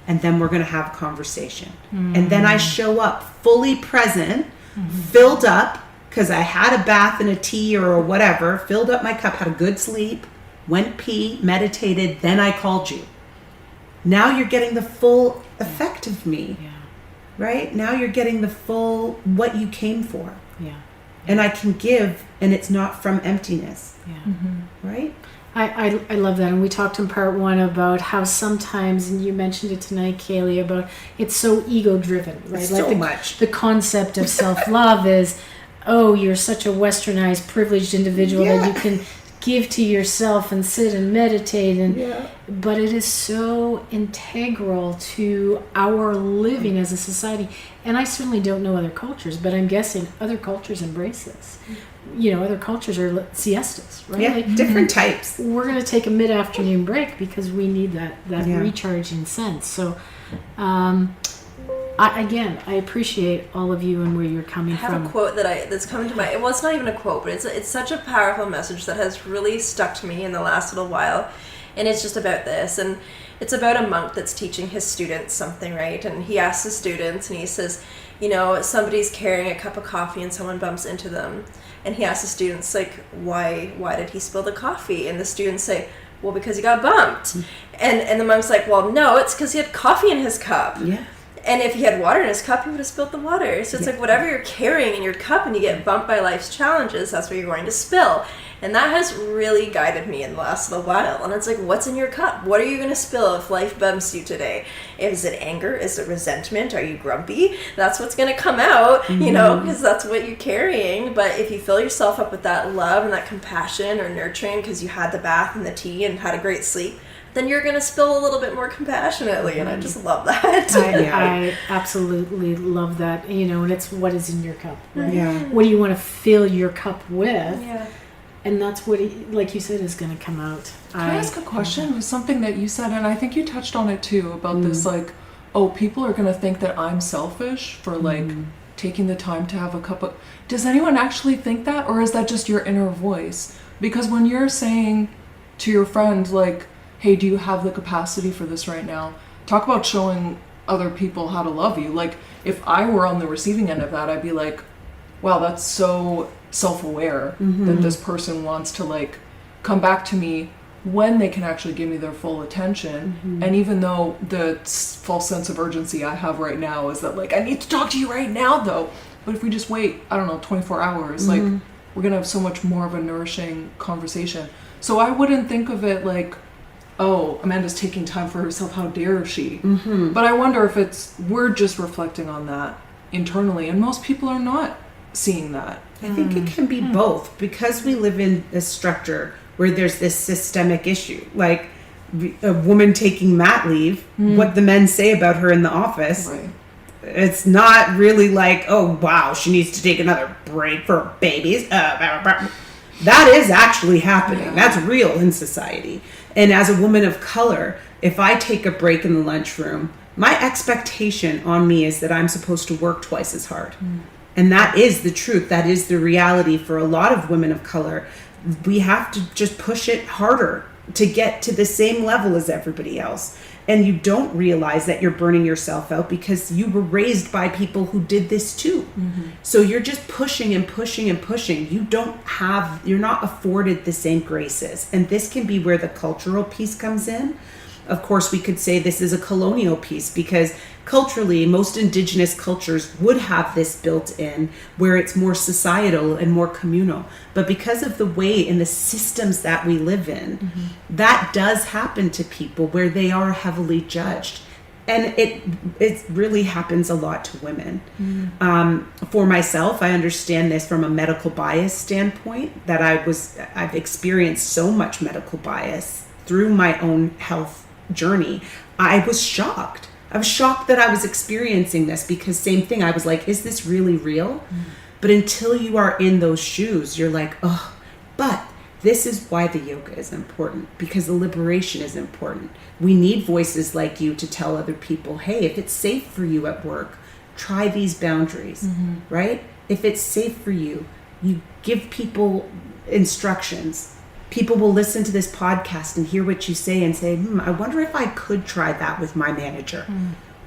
and then we're going to have a conversation. And then I show up fully present, filled up, because I had a bath and a tea or whatever, filled up my cup, had a good sleep, went pee, meditated, then I called you. Now you're getting the full effect of me, right? Now you're getting the full what you came for. Yeah. And I can give, and it's not from emptiness, right? I love that. And we talked in part one about how sometimes, and you mentioned it tonight, Cailea, about it's so ego driven, right? It's like so much. The concept of self-love is, oh, you're such a westernized, privileged individual that you can give to yourself and sit and meditate, but it is so integral to our living as a society. And I certainly don't know other cultures, but I'm guessing other cultures embrace this. Other cultures are siestas, right? Yeah, different types. We're going to take a mid-afternoon break because we need that recharging sense. So, I appreciate all of you and where you're coming from. I have a quote that's coming to mind. Well, it's not even a quote, but it's such a powerful message that has really stuck to me in the last little while. And it's just about this. And it's about a monk that's teaching his students something, right? And he asks the students, and he says, somebody's carrying a cup of coffee and someone bumps into them. And he asks the students, like, why did he spill the coffee? And the students say, well, because he got bumped. And the monk's like, well, no, it's because he had coffee in his cup. Yeah. And if he had water in his cup, he would have spilled the water. So it's like whatever you're carrying in your cup and you get bumped by life's challenges, that's what you're going to spill. And that has really guided me in the last little while. And it's like, what's in your cup? What are you going to spill if life bumps you today? Is it anger? Is it resentment? Are you grumpy? That's what's going to come out, because that's what you're carrying. But if you fill yourself up with that love and that compassion or nurturing because you had the bath and the tea and had a great sleep, then you're going to spill a little bit more compassionately. And I just love that. I absolutely love that. And it's what is in your cup, right? Yeah. What do you want to fill your cup with? Yeah. And that's what, like you said, is going to come out. Can I ask a question? It was something that you said, and I think you touched on it too, about this, like, people are going to think that I'm selfish for, like, taking the time to have a cup of... Does anyone actually think that? Or is that just your inner voice? Because when you're saying to your friend, like, hey, do you have the capacity for this right now? Talk about showing other people how to love you. Like, if I were on the receiving end of that, I'd be like, wow, that's so self-aware that this person wants to, like, come back to me when they can actually give me their full attention. And even though the false sense of urgency I have right now is that, like, I need to talk to you right now, though. But if we just wait, I don't know, 24 hours, like, we're going to have so much more of a nourishing conversation. So I wouldn't think of it like, oh, Amanda's taking time for herself, how dare she? But I wonder if we're just reflecting on that internally, and most people are not seeing that. I think it can be both, because we live in a structure where there's this systemic issue, like a woman taking mat leave, what the men say about her in the office. Right. It's not really like, oh, wow, she needs to take another break for babies. That is actually happening. Yeah. That's real in society. And as a woman of color, if I take a break in the lunchroom, my expectation on me is that I'm supposed to work twice as hard. And that is the truth. That is the reality for a lot of women of color. We have to just push it harder to get to the same level as everybody else. And you don't realize that you're burning yourself out because you were raised by people who did this too. So you're just pushing and pushing and pushing. You're not afforded the same graces. And this can be where the cultural piece comes in. Of course, we could say this is a colonial piece, because culturally, most indigenous cultures would have this built in, where it's more societal and more communal. But because of the way in the systems that we live in, that does happen to people where they are heavily judged. And it really happens a lot to women. For myself, I understand this from a medical bias standpoint, that I've experienced so much medical bias through my own health journey. I was shocked. I was shocked that I was experiencing this, because same thing, I was like, is this really real? But until you are in those shoes, you're like, oh, but this is why the yoga is important, because the liberation is important. We need voices like you to tell other people, hey, if it's safe for you at work, try these boundaries, right? If it's safe for you, you give people instructions. People will listen to this podcast and hear what you say and say, I wonder if I could try that with my manager.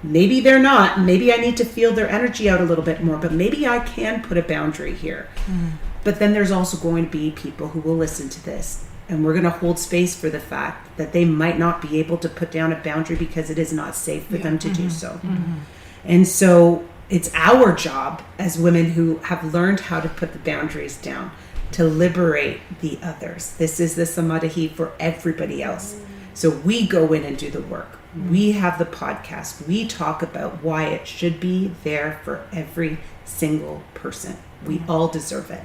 Maybe they're not. Maybe I need to feel their energy out a little bit more, but maybe I can put a boundary here. But then there's also going to be people who will listen to this, and we're going to hold space for the fact that they might not be able to put down a boundary because it is not safe for them to do so. And so it's our job as women who have learned how to put the boundaries down to liberate the others. This is the samadhi for everybody else. So we go in and do the work. We have the podcast. We talk about why it should be there for every single person. We all deserve it.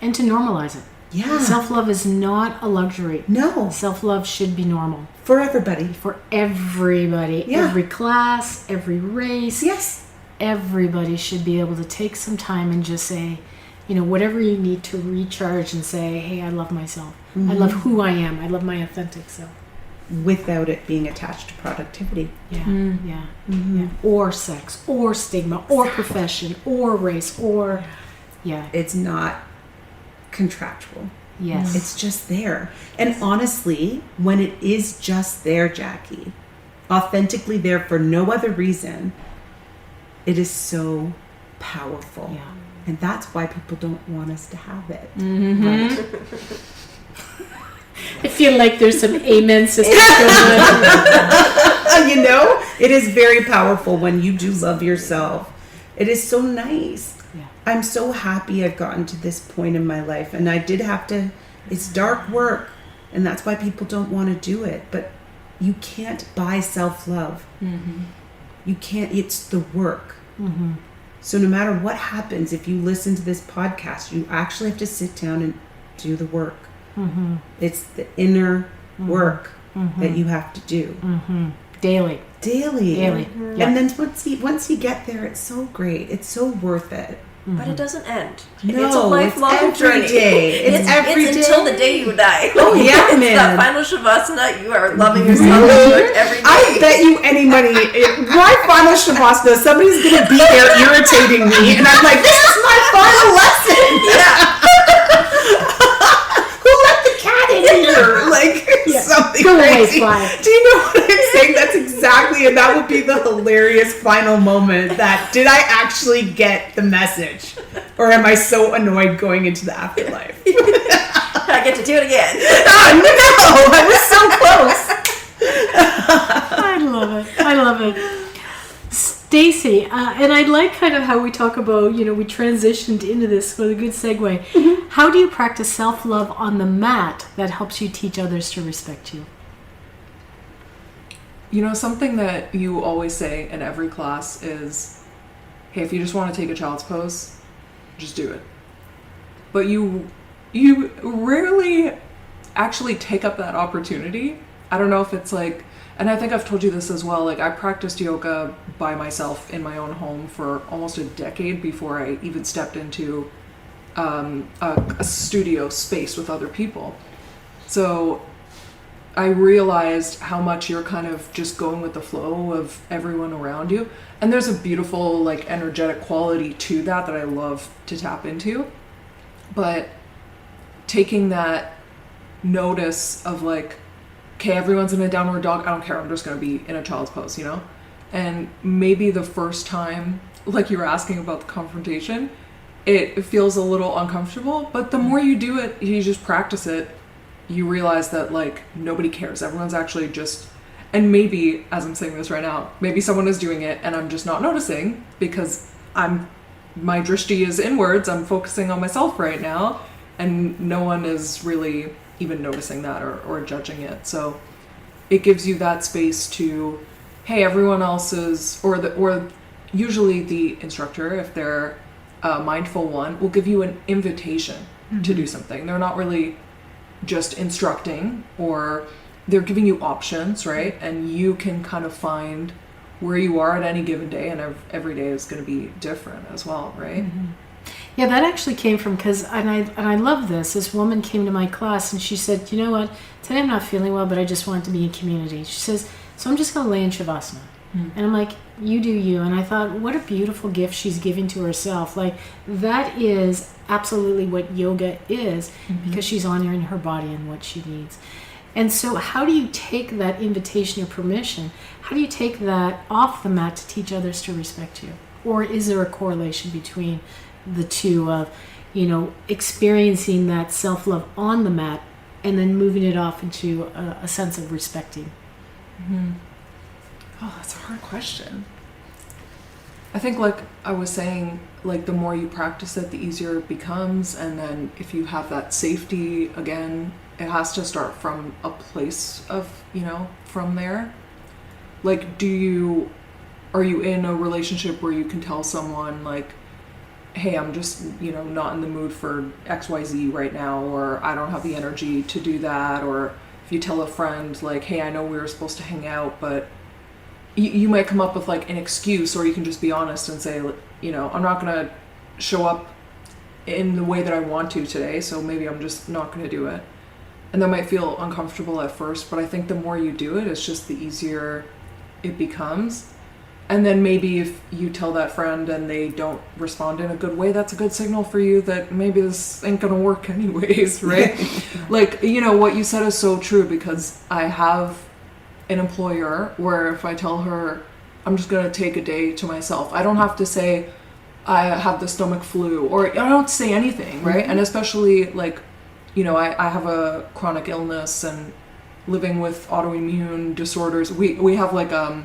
And to normalize it. Yeah. Self-love is not a luxury. No. Self-love should be normal. For everybody. For everybody. Yeah. Every class, every race. Yes. Everybody should be able to take some time and just say, whatever you need to recharge and say, hey, I love myself. I love who I am. I love my authentic self. Without it being attached to productivity. Yeah. Or sex, or stigma, or profession, or race, or... Yeah. It's not contractual. Yes. It's just there. And honestly, when it is just there, Jackie, authentically there for no other reason, it is so powerful. Yeah. And that's why people don't want us to have it. Right. I feel like there's some amen sisters going on. It is very powerful when you do love yourself. It is so nice. Yeah. I'm so happy I've gotten to this point in my life. And I did have to, it's dark work. And that's why people don't want to do it. But you can't buy self-love. You can't, it's the work. So no matter what happens, if you listen to this podcast, you actually have to sit down and do the work. It's the inner work that you have to do. Daily. Yeah. Yeah. And then once you get there, it's so great. It's so worth it. But it doesn't end. No, it's a lifelong it's every journey. day. It's every it's day. until the day you die. Oh, yeah, it's man. that final shavasana. You are loving yourself every day. I bet you any money, my final shavasana, somebody's going to be there irritating me. And I'm like, this is my final lesson. Yeah. Who let the cat in here? Like, something Go away, crazy. fly. Do you know what I'm saying? That's exactly, and that would be the hilarious final moment that, did I actually get the message? Or am I so annoyed going into the afterlife? I get to do it again. Oh, no, I was so close. I love it. Stacie, and I like kind of how we talk about, we transitioned into this with a good segue. How do you practice self-love on the mat that helps you teach others to respect you? Something that you always say in every class is, hey, if you just want to take a child's pose, just do it. But you rarely actually take up that opportunity. I don't know if it's like, and I think I've told you this as well, like I practiced yoga by myself in my own home for almost a decade before I even stepped into a studio space with other people. So I realized how much you're kind of just going with the flow of everyone around you. And there's a beautiful, like, energetic quality to that I love to tap into. But taking that notice of, like, okay, everyone's in a downward dog, I don't care, I'm just going to be in a child's pose, And maybe the first time, like you were asking about the confrontation, it feels a little uncomfortable. But the more you do it, you just practice it, you realize that, like, nobody cares. Everyone's actually just, and maybe, as I'm saying this right now, maybe someone is doing it and I'm just not noticing because my drishti is inwards, I'm focusing on myself right now, and no one is really even noticing that or judging it. So it gives you that space to, hey, everyone else is, or usually the instructor, if they're a mindful one, will give you an invitation to do something. They're not really just instructing, or they're giving you options, right? And you can kind of find where you are at any given day, and every day is going to be different as well, right? Yeah, that actually came from, and I love this woman came to my class and she said, you know what, today I'm not feeling well, but I just want to be in community. She says, so I'm just going to lay in shavasana. And I'm like, you do you. And I thought, what a beautiful gift she's giving to herself. Like, that is absolutely what yoga is, because she's honoring her body and what she needs. And so how do you take that invitation or permission? How do you take that off the mat to teach others to respect you? Or is there a correlation between the two of, experiencing that self-love on the mat and then moving it off into a sense of respecting? Oh, that's a hard question. I think, like I was saying, like, the more you practice it, the easier it becomes. And then if you have that safety, again, it has to start from a place of, from there. Like, are you in a relationship where you can tell someone, like, hey, I'm just, not in the mood for XYZ right now, or I don't have the energy to do that. Or if you tell a friend, like, hey, I know we were supposed to hang out, but you might come up with like an excuse, or you can just be honest and say, I'm not going to show up in the way that I want to today, so maybe I'm just not going to do it. And that might feel uncomfortable at first, but I think the more you do it, it's just the easier it becomes. And then maybe if you tell that friend and they don't respond in a good way, that's a good signal for you that maybe this ain't gonna work anyways, right? Like, what you said is so true, because I have an employer where if I tell her I'm just gonna take a day to myself, I don't have to say I have the stomach flu, or I don't say anything, right? Mm-hmm. And especially like, I have a chronic illness and living with autoimmune disorders. We have like a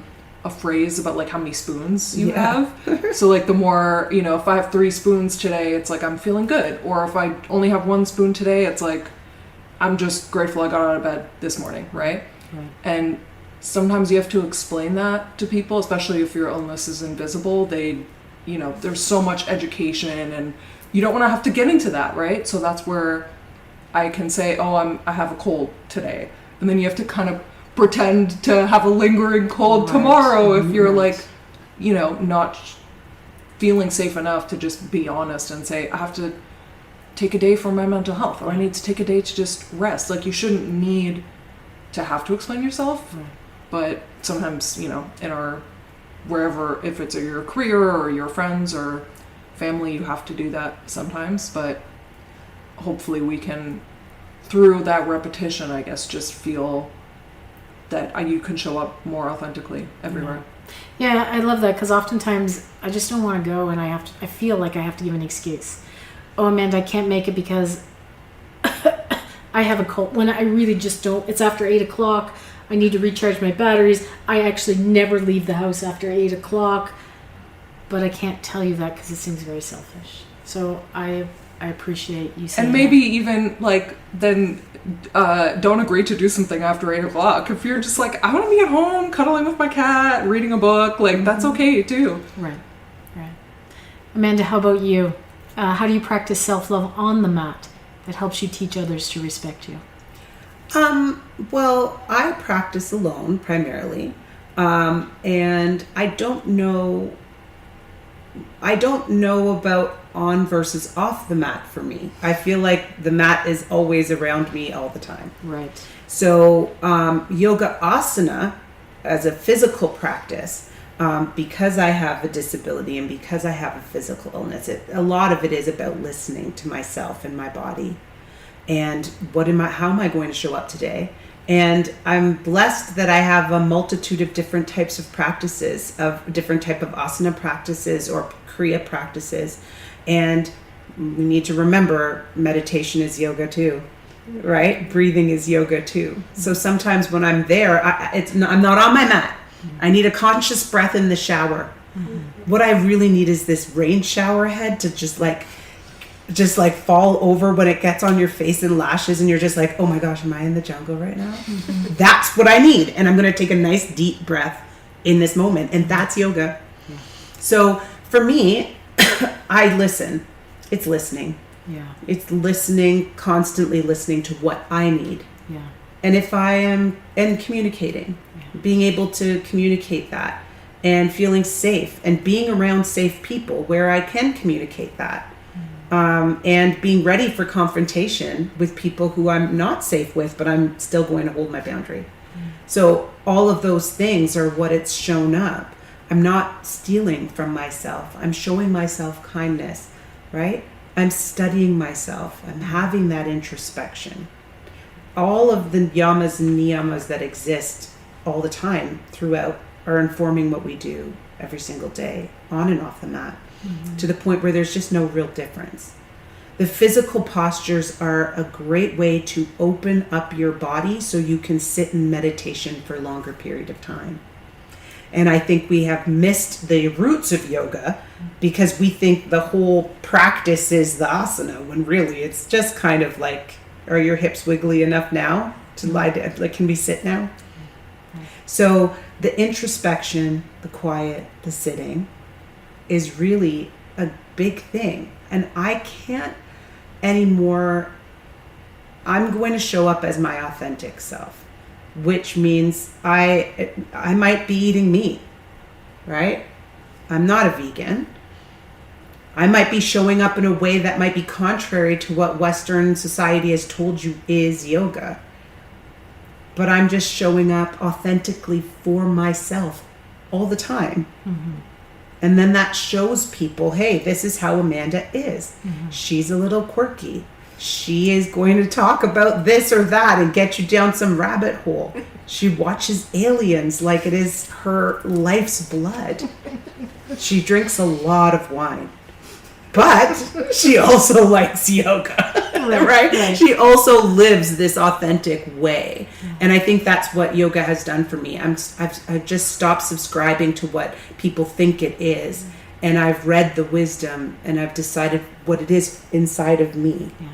phrase about like how many spoons you have. So like the more, if I have 3 spoons today, it's like I'm feeling good. Or if I only have 1 spoon today, it's like I'm just grateful I got out of bed this morning, right? And sometimes you have to explain that to people, especially if your illness is invisible. There's so much education and you don't want to have to get into that, right? So that's where I can say, I have a cold today. And then you have to kind of pretend to have a lingering cold tomorrow if you're like, not feeling safe enough to just be honest and say, I have to take a day for my mental health, or I need to take a day to just rest. Like, you shouldn't need to have to explain yourself, but sometimes, in our wherever, if it's your career or your friends or family, you have to do that sometimes. But hopefully we can, through that repetition, I guess, just feel that you can show up more authentically everywhere. Yeah, I love that, because oftentimes I just don't want to go, and I feel like I have to give an excuse. Oh, Amanda, I can't make it because I have a cold. When I really just don't. It's after 8 o'clock. I need to recharge my batteries. I actually never leave the house after 8 o'clock. But I can't tell you that because it seems very selfish. So I appreciate you saying that. And maybe that. even like then don't agree to do something after 8 o'clock. If you're just like, I want to be at home cuddling with my cat, reading a book, like that's okay too. Right. Amanda, how about you? How do you practice self-love on the mat that helps you teach others to respect you? Well, I practice alone primarily. And I don't know about on versus off the mat for me. I feel like the mat is always around me all the time. Right. So, yoga asana as a physical practice, because I have a disability and because I have a physical illness, a lot of it is about listening to myself and my body. And how am I going to show up today? And I'm blessed that I have a multitude of different types of practices, of different type of asana practices or Kriya practices. And we need to remember meditation is yoga too, right? Breathing is yoga too. So sometimes when I'm there, I'm not on my mat. I need a conscious breath in the shower. What I really need is this rain shower head to just like fall over when it gets on your face and lashes and you're just like, oh my gosh, am I in the jungle right now? That's what I need. And I'm going to take a nice deep breath in this moment. And that's yoga. Yeah. So for me, I listen. It's listening. Yeah. It's listening, constantly listening to what I need. Yeah. And if I am, and communicating, being able to communicate that and feeling safe and being around safe people where I can communicate that. And being ready for confrontation with people who I'm not safe with, but I'm still going to hold my boundary. So all of those things are what it's shown up. I'm not stealing from myself. I'm showing myself kindness, right? I'm studying myself. I'm having that introspection. All of the yamas and niyamas that exist all the time throughout are informing what we do every single day, on and off the mat. To the point where there's just no real difference. The physical postures are a great way to open up your body so you can sit in meditation for a longer period of time. And I think we have missed the roots of yoga because we think the whole practice is the asana, when really it's just kind of like, are your hips wiggly enough now to lie down? Like, can we sit now? So the introspection, the quiet, the sitting is really a big thing. And I can't anymore. I'm going to show up as my authentic self, which means I might be eating meat, right? I'm not a vegan. I might be showing up in a way that might be contrary to what Western society has told you is yoga. But I'm just showing up authentically for myself all the time. Mm-hmm. And then that shows people, hey, this is how Amanda is. Mm-hmm. She's a little quirky. She is going to talk about this or that and get you down some rabbit hole. She watches aliens like it is her life's blood. She drinks a lot of wine. But she also likes yoga, right? She also lives this authentic way. And I think that's what yoga has done for me. I've just stopped subscribing to what people think it is. And I've read the wisdom and I've decided what it is inside of me. Yeah.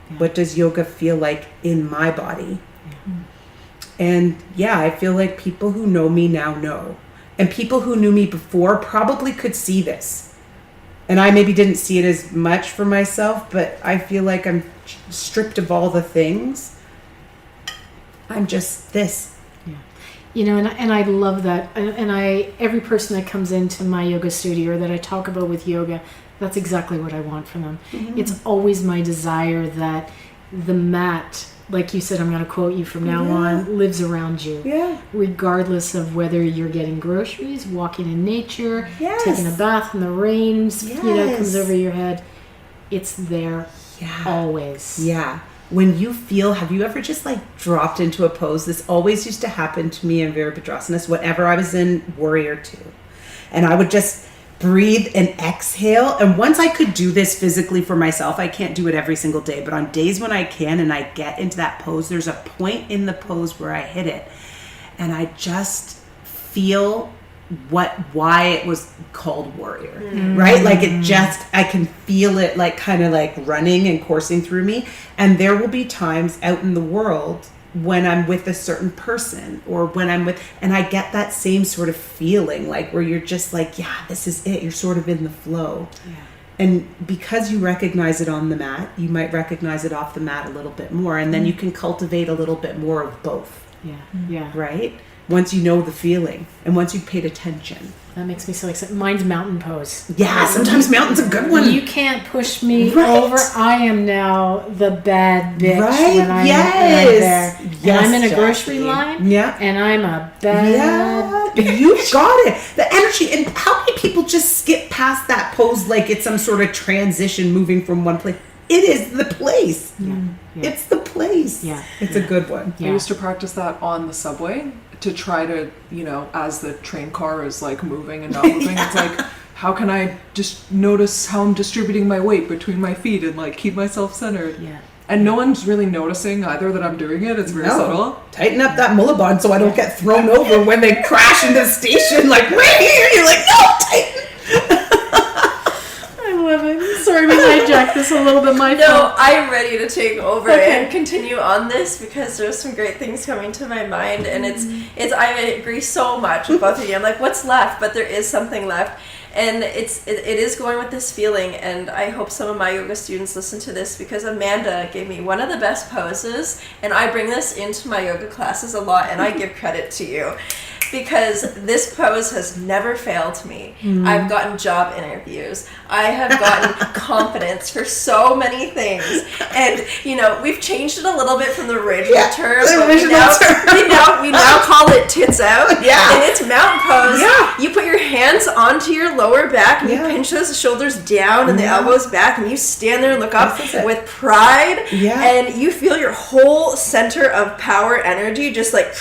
Yeah. What does yoga feel like in my body? Yeah. And yeah, I feel like people who know me now know. And people who knew me before probably could see this. And I maybe didn't see it as much for myself, but I feel like I'm stripped of all the things. I'm just this. Yeah. You know, and I love that. And every person that comes into my yoga studio or that I talk about with yoga, that's exactly what I want from them. Mm-hmm. It's always my desire that the mat, like you said, I'm going to quote you from now on, lives around you. Yeah. Regardless of whether you're getting groceries, walking in nature, taking a bath in the rain, comes over your head. It's there always. Yeah. When you feel, have you ever just like dropped into a pose? This always used to happen to me in Virabhadrasana, whatever I was in Warrior 2. And I would just breathe and exhale. And once I could do this physically for myself, I can't do it every single day, but on days when I can and I get into that pose, there's a point in the pose where I hit it and I just feel why it was called Warrior, right? Like I can feel it like kind of like running and coursing through me. And there will be times out in the world when I'm with a certain person or when I'm with, and I get that same sort of feeling like where you're just like, yeah, this is it. You're sort of in the flow. Yeah. And because you recognize it on the mat, you might recognize it off the mat a little bit more. And then you can cultivate a little bit more of both. Yeah. Yeah. Right? Once you know the feeling and once you've paid attention. That makes me so excited. Mine's mountain pose. Yeah, sometimes mountain's a good one. You can't push me over. I am now the bad bitch when I'm there. Yes, and I'm in a grocery line. Yeah. And I'm a bad bitch. You've got it. The energy. And how many people just skip past that pose like it's some sort of transition moving from one place? It is the place. Yeah. It's the place. Yeah. It's a good one. I used to practice that on the subway to try to, as the train car is like moving and not moving, it's like, how can I just notice how I'm distributing my weight between my feet and like keep myself centered? Yeah. And no one's really noticing either that I'm doing it. It's very subtle. Tighten up that mullaband so I don't get thrown over when they crash into the station. Like, right here. You're like, no, tighten. Sorry, we hijacked this a little bit. No, I'm ready to take over and continue on this because there's some great things coming to my mind, and it's I agree so much with both of you. I'm like, what's left? But there is something left, and it is going with this feeling. And I hope some of my yoga students listen to this because Amanda gave me one of the best poses, and I bring this into my yoga classes a lot, and I give credit to you. Because this pose has never failed me. I've gotten job interviews. I have gotten confidence for so many things. And, we've changed it a little bit from the original term. But we now call it tits out. Yeah. And it's mountain pose. Yeah. You put your hands onto your lower back and you pinch those shoulders down and the elbows back and you stand there and look up with pride. Yeah. And you feel your whole center of power energy just like...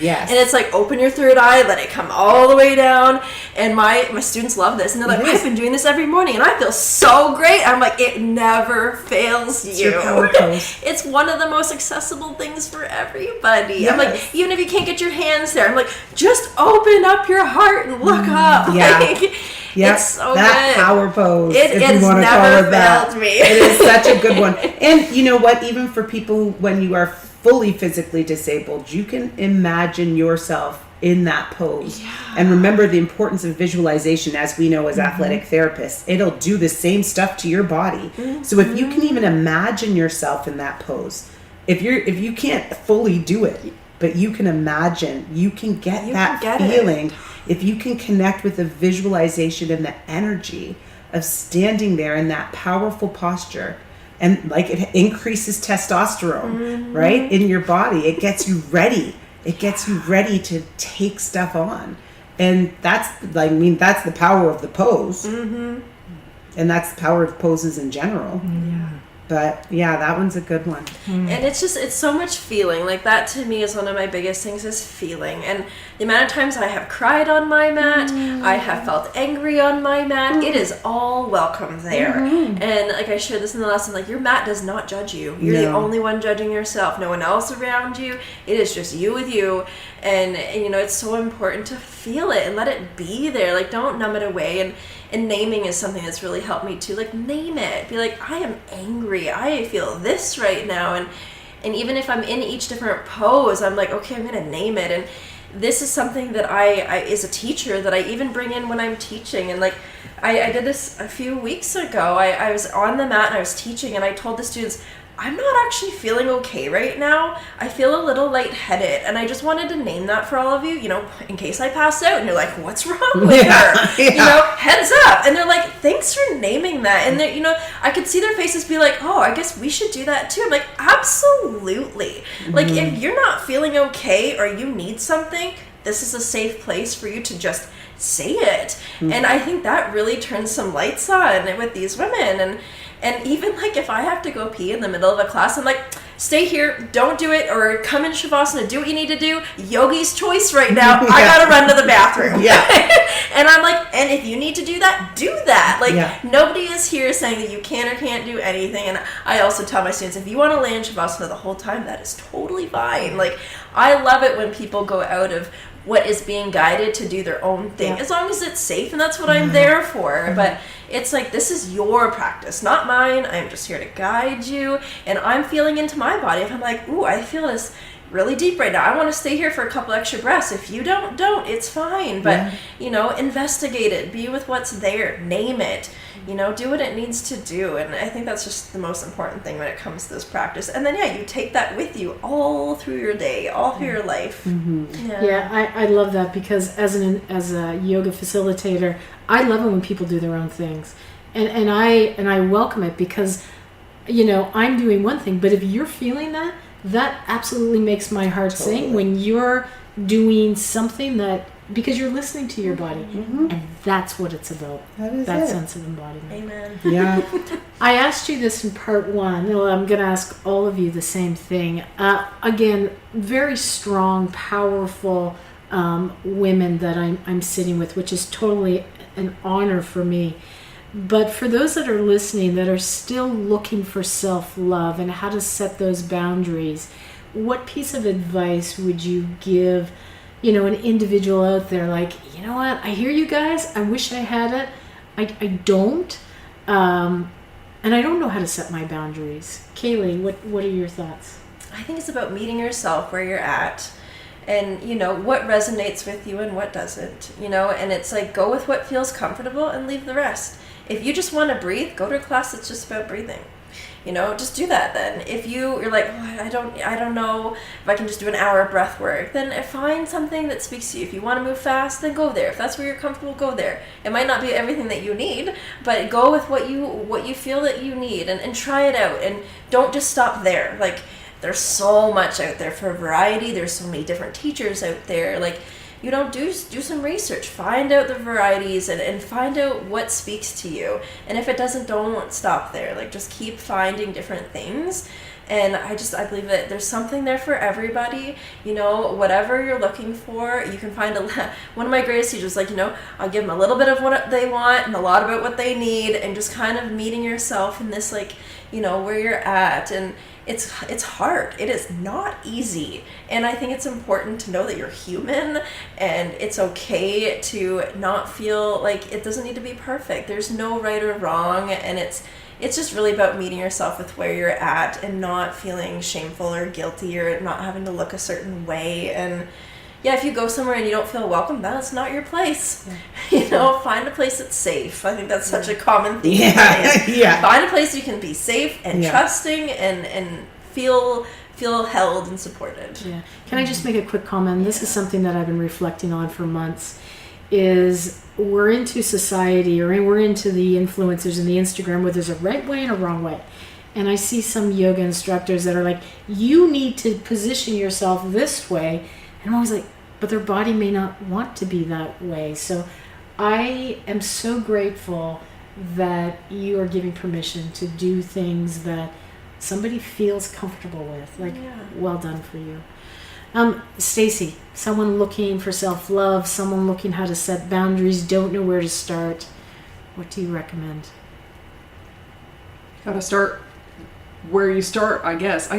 Yes. And it's like, open your third eye, let it come all the way down. And my students love this. And they're like, I've been doing this every morning and I feel so great. I'm like, it never fails you. It's your power pose. It's one of the most accessible things for everybody. Yes. I'm like, even if you can't get your hands there, I'm like, just open up your heart and look up. Yeah. It's so that good. Power pose. It has never failed me. It is such a good one. And you know what? Even for people when you are fully physically disabled, you can imagine yourself in that pose. And remember the importance of visualization, as we know as athletic therapists. It'll do the same stuff to your body. So if you can even imagine yourself in that pose, if you can't fully do it, but you can imagine, you can get that feeling. If you can connect with the visualization and the energy of standing there in that powerful posture, and like it increases testosterone, right, in your body. It gets you ready. It gets you ready to take stuff on. And that's the power of the pose. And that's the power of poses in general. But yeah, that one's a good one. And it's so much feeling. Like that to me is one of my biggest things, is feeling. And the amount of times I have cried on my mat, I have felt angry on my mat, it is all welcome there. And like I shared this in the lesson, like your mat does not judge you. You're the only one judging yourself. No one else around you. It is just you with you. And you know, it's so important to feel it and let it be there. Like don't numb it away. And naming is something that's really helped me too. Like name it. Be like, I am angry. I feel this right now. And even if I'm in each different pose, I'm like, okay, I'm going to name it. And this is something that I as a teacher, that I even bring in when I'm teaching. And like, I did this a few weeks ago. I was on the mat and I was teaching, and I told the students, I'm not actually feeling okay right now. I feel a little lightheaded, and I just wanted to name that for all of you, you know, in case I pass out and you're like, what's wrong with her? You know, heads up. And they're like, thanks for naming that. And you know, I could see their faces be like, oh, I guess we should do that too. I'm like, absolutely. Like if you're not feeling okay or you need something, this is a safe place for you to just say it. And I think that really turns some lights on with these women. And even like if I have to go pee in the middle of a class, I'm like, stay here, don't do it, or come in Shavasana, do what you need to do. Yogi's choice right now. I gotta run to the bathroom. And I'm like, and if you need to do that, do that. Like nobody is here saying that you can or can't do anything. And I also tell my students, if you want to lay in Shavasana the whole time, that is totally fine. Like I love it when people go out of what is being guided to do their own thing, as long as it's safe, and that's what I'm there for. But it's like, this is your practice, not mine. I'm just here to guide you, and I'm feeling into my body. If I'm like, ooh, I feel this really deep right now, I want to stay here for a couple extra breaths. If you don't, it's fine. But you know, investigate it, be with what's there, name it, you know, do what it needs to do. And I think that's just the most important thing when it comes to this practice. And then you take that with you all through your day, all through your life. I love that, because as a yoga facilitator, I love it when people do their own things, and I welcome it, because you know, I'm doing one thing, but if you're feeling that absolutely makes my heart sing when you're doing something that, because you're listening to your body, and that's what it's about. That sense of embodiment. Amen. Yeah. I asked you this in part one. Well, I'm going to ask all of you the same thing. Again, very strong, powerful women that I'm sitting with, which is totally an honor for me. But for those that are listening that are still looking for self-love and how to set those boundaries, what piece of advice would you give, you know, an individual out there, like, you know what, I hear you guys, I wish I had it, I don't, and I don't know how to set my boundaries. Cailea, what are your thoughts? I think it's about meeting yourself where you're at, and you know what resonates with you and what doesn't, you know. And it's like, go with what feels comfortable and leave the rest. If you just want to breathe, go to a class that's just about breathing. You know, just do that then. If you're like, oh, I don't know if I can just do an hour of breath work, then find something that speaks to you. If you want to move fast, then go there. If that's where you're comfortable, go there. It might not be everything that you need, but go with what you feel that you need, and try it out. And don't just stop there. Like, there's so much out there for variety. There's so many different teachers out there. Like, you know, do some research, find out the varieties, and find out what speaks to you. And if it doesn't, don't stop there. Like, just keep finding different things. And I believe that there's something there for everybody. You know, whatever you're looking for, you can find one of my greatest teachers, like, you know, I'll give them a little bit of what they want and a lot about what they need, and just kind of meeting yourself in this, like, you know, where you're at. And it's hard. It is not easy. And I think it's important to know that you're human, and it's okay to not feel like it doesn't need to be perfect. There's no right or wrong, and it's just really about meeting yourself with where you're at and not feeling shameful or guilty or not having to look a certain way. And if you go somewhere and you don't feel welcome, that's not your place. Yeah. Find a place that's safe. I think that's such a common theme. Yeah. Find a place you can be safe and trusting and feel held and supported. Yeah. Can I just make a quick comment? This is something that I've been reflecting on for months. Is we're into society, or we're into the influencers and the Instagram where there's a right way and a wrong way. And I see some yoga instructors that are like, you need to position yourself this way. And I'm always like, but their body may not want to be that way. So I am so grateful that you are giving permission to do things that somebody feels comfortable with. Like, well done for you. Stacie, someone looking for self-love, someone looking how to set boundaries, don't know where to start. What do you recommend? Gotta start where you start, I guess.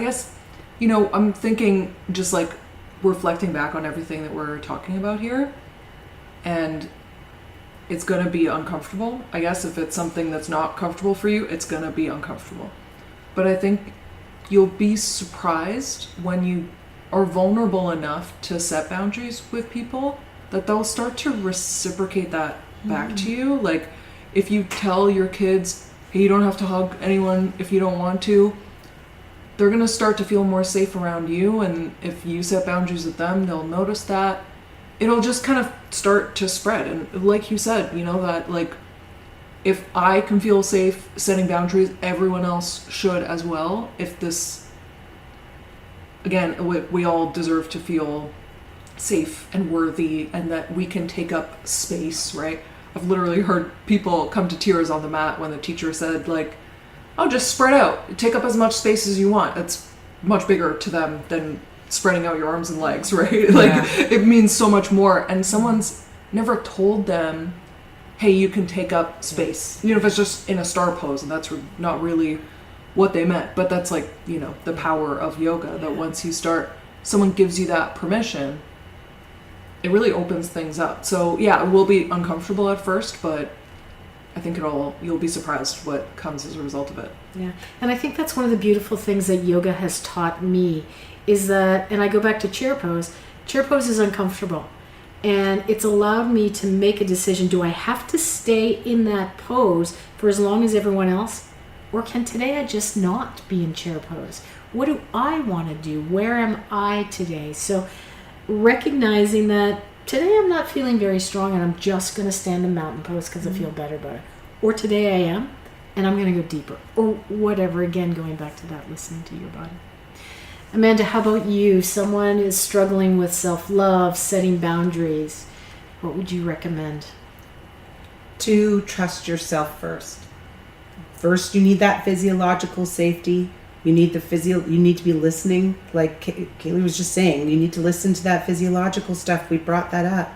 I'm thinking, just like reflecting back on everything that we're talking about here, and it's gonna be uncomfortable. I guess if it's something that's not comfortable for you, it's gonna be uncomfortable. But I think you'll be surprised when you are vulnerable enough to set boundaries with people that they'll start to reciprocate that back to you. Like, if you tell your kids, hey, you don't have to hug anyone if you don't want to, they're going to start to feel more safe around you. And if you set boundaries with them, they'll notice that. It'll just kind of start to spread. And like you said, that like, if I can feel safe setting boundaries, everyone else should as well. If this, again, we all deserve to feel safe and worthy, and that we can take up space, right? I've literally heard people come to tears on the mat when the teacher said, like, oh, just spread out. Take up as much space as you want. That's much bigger to them than spreading out your arms and legs, right? Like, it means so much more. And someone's never told them, hey, you can take up space. If it's just in a star pose, and that's not really what they meant. But that's like, the power of yoga, that once you start, someone gives you that permission, it really opens things up. So yeah, it will be uncomfortable at first, but I think you'll be surprised what comes as a result of it. Yeah. And I think that's one of the beautiful things that yoga has taught me is that, and I go back to chair pose is uncomfortable. And it's allowed me to make a decision. Do I have to stay in that pose for as long as everyone else? Or can today I just not be in chair pose? What do I want to do? Where am I today? So recognizing that today I'm not feeling very strong and I'm just going to stand in mountain pose because I feel better about it. Or today I am and I'm going to go deeper. Or whatever, again, going back to that, listening to your body. Amanda, how about you? Someone is struggling with self-love, setting boundaries. What would you recommend? To trust yourself first. First, you need that physiological safety. You need you need to be listening. Like Kaylee was just saying, you need to listen to that physiological stuff. We brought that up.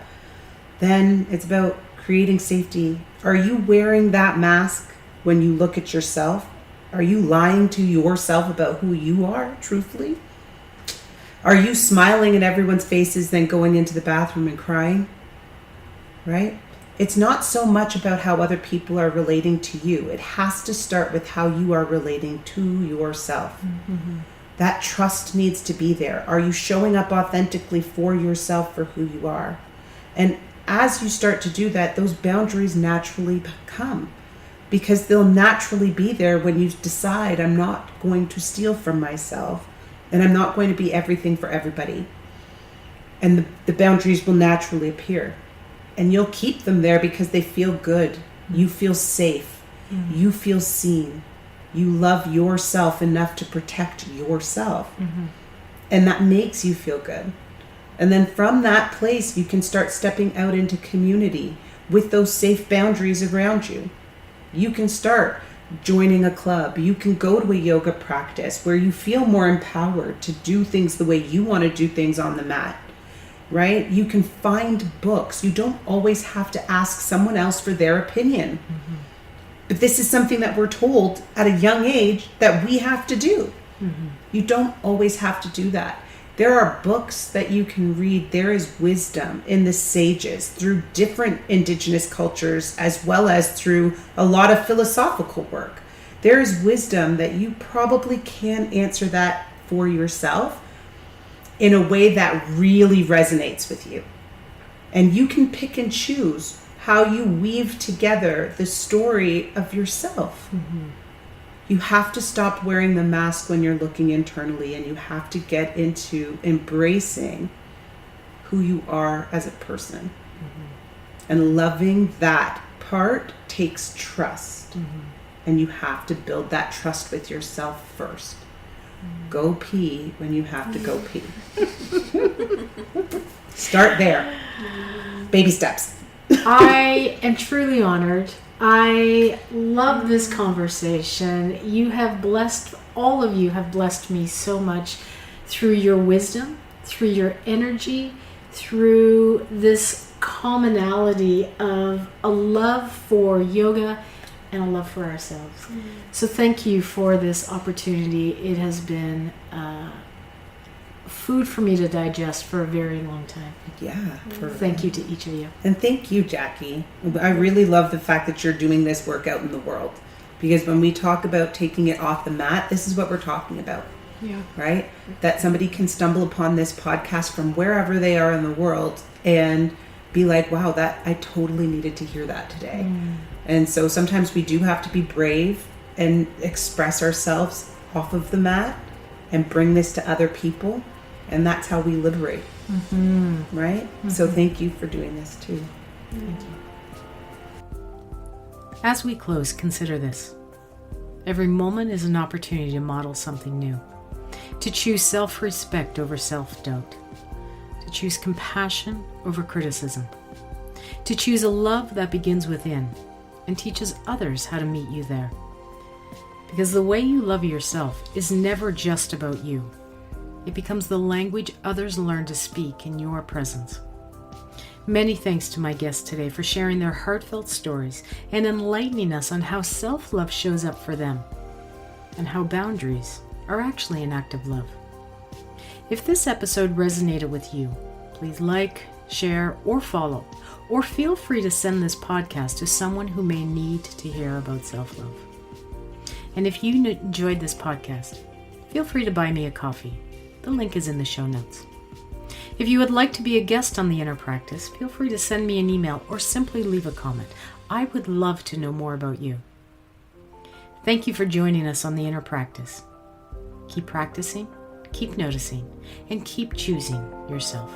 Then it's about creating safety. Are you wearing that mask when you look at yourself? Are you lying to yourself about who you are, truthfully? Are you smiling in everyone's faces, then going into the bathroom and crying? Right? It's not so much about how other people are relating to you. It has to start with how you are relating to yourself. Mm-hmm. That trust needs to be there. Are you showing up authentically for yourself, for who you are? And as you start to do that, those boundaries naturally come. Because they'll naturally be there when you decide, I'm not going to steal from myself and I'm not going to be everything for everybody. And the boundaries will naturally appear. And you'll keep them there because they feel good. You feel safe. Mm-hmm. You feel seen. You love yourself enough to protect yourself. Mm-hmm. And that makes you feel good. And then from that place, you can start stepping out into community with those safe boundaries around you. You can start joining a club. You can go to a yoga practice where you feel more empowered to do things the way you want to do things on the mat, right? You can find books. You don't always have to ask someone else for their opinion. Mm-hmm. But this is something that we're told at a young age that we have to do. Mm-hmm. You don't always have to do that. There are books that you can read. There is wisdom in the sages through different indigenous cultures as well as through a lot of philosophical work. There is wisdom that you probably can answer that for yourself. in a way that really resonates with you. And you can pick and choose how you weave together the story of yourself. Mm-hmm. You have to stop wearing the mask when you're looking internally, and you have to get into embracing who you are as a person. Mm-hmm. And loving that part takes trust. Mm-hmm. And you have to build that trust with yourself first. Go pee when you have to go pee. Start there. Baby steps. I am truly honored. I love this conversation. You have blessed, all of you have blessed me so much through your wisdom, through your energy, through this commonality of a love for yoga and a love for ourselves. So thank you for this opportunity. It has been food for me to digest for a very long time. Yeah. Thank you to each of you. And thank you, Jackie. I really love the fact that you're doing this work out in the world. Because when we talk about taking it off the mat, this is what we're talking about. Yeah. Right? That somebody can stumble upon this podcast from wherever they are in the world and be like, wow, that I totally needed to hear that today. And so sometimes we do have to be brave and express ourselves off of the mat and bring this to other people. And that's how we liberate. Mm-hmm. Right? Mm-hmm. So thank you for doing this too. Thank you. As we close, consider this. Every moment is an opportunity to model something new. To choose self-respect over self-doubt. To choose compassion over criticism. To choose a love that begins within and teaches others how to meet you there. Because the way you love yourself is never just about you. It becomes the language others learn to speak in your presence. Many thanks to my guests today for sharing their heartfelt stories and enlightening us on how self-love shows up for them and how boundaries are actually an act of love. If this episode resonated with you, please like, share, or follow, or feel free to send this podcast to someone who may need to hear about self-love. And if you enjoyed this podcast, feel free to buy me a coffee. The link is in the show notes. If you would like to be a guest on The Inner Practice, feel free to send me an email or simply leave a comment. I would love to know more about you. Thank you for joining us on The Inner Practice. Keep practicing, keep noticing, and keep choosing yourself.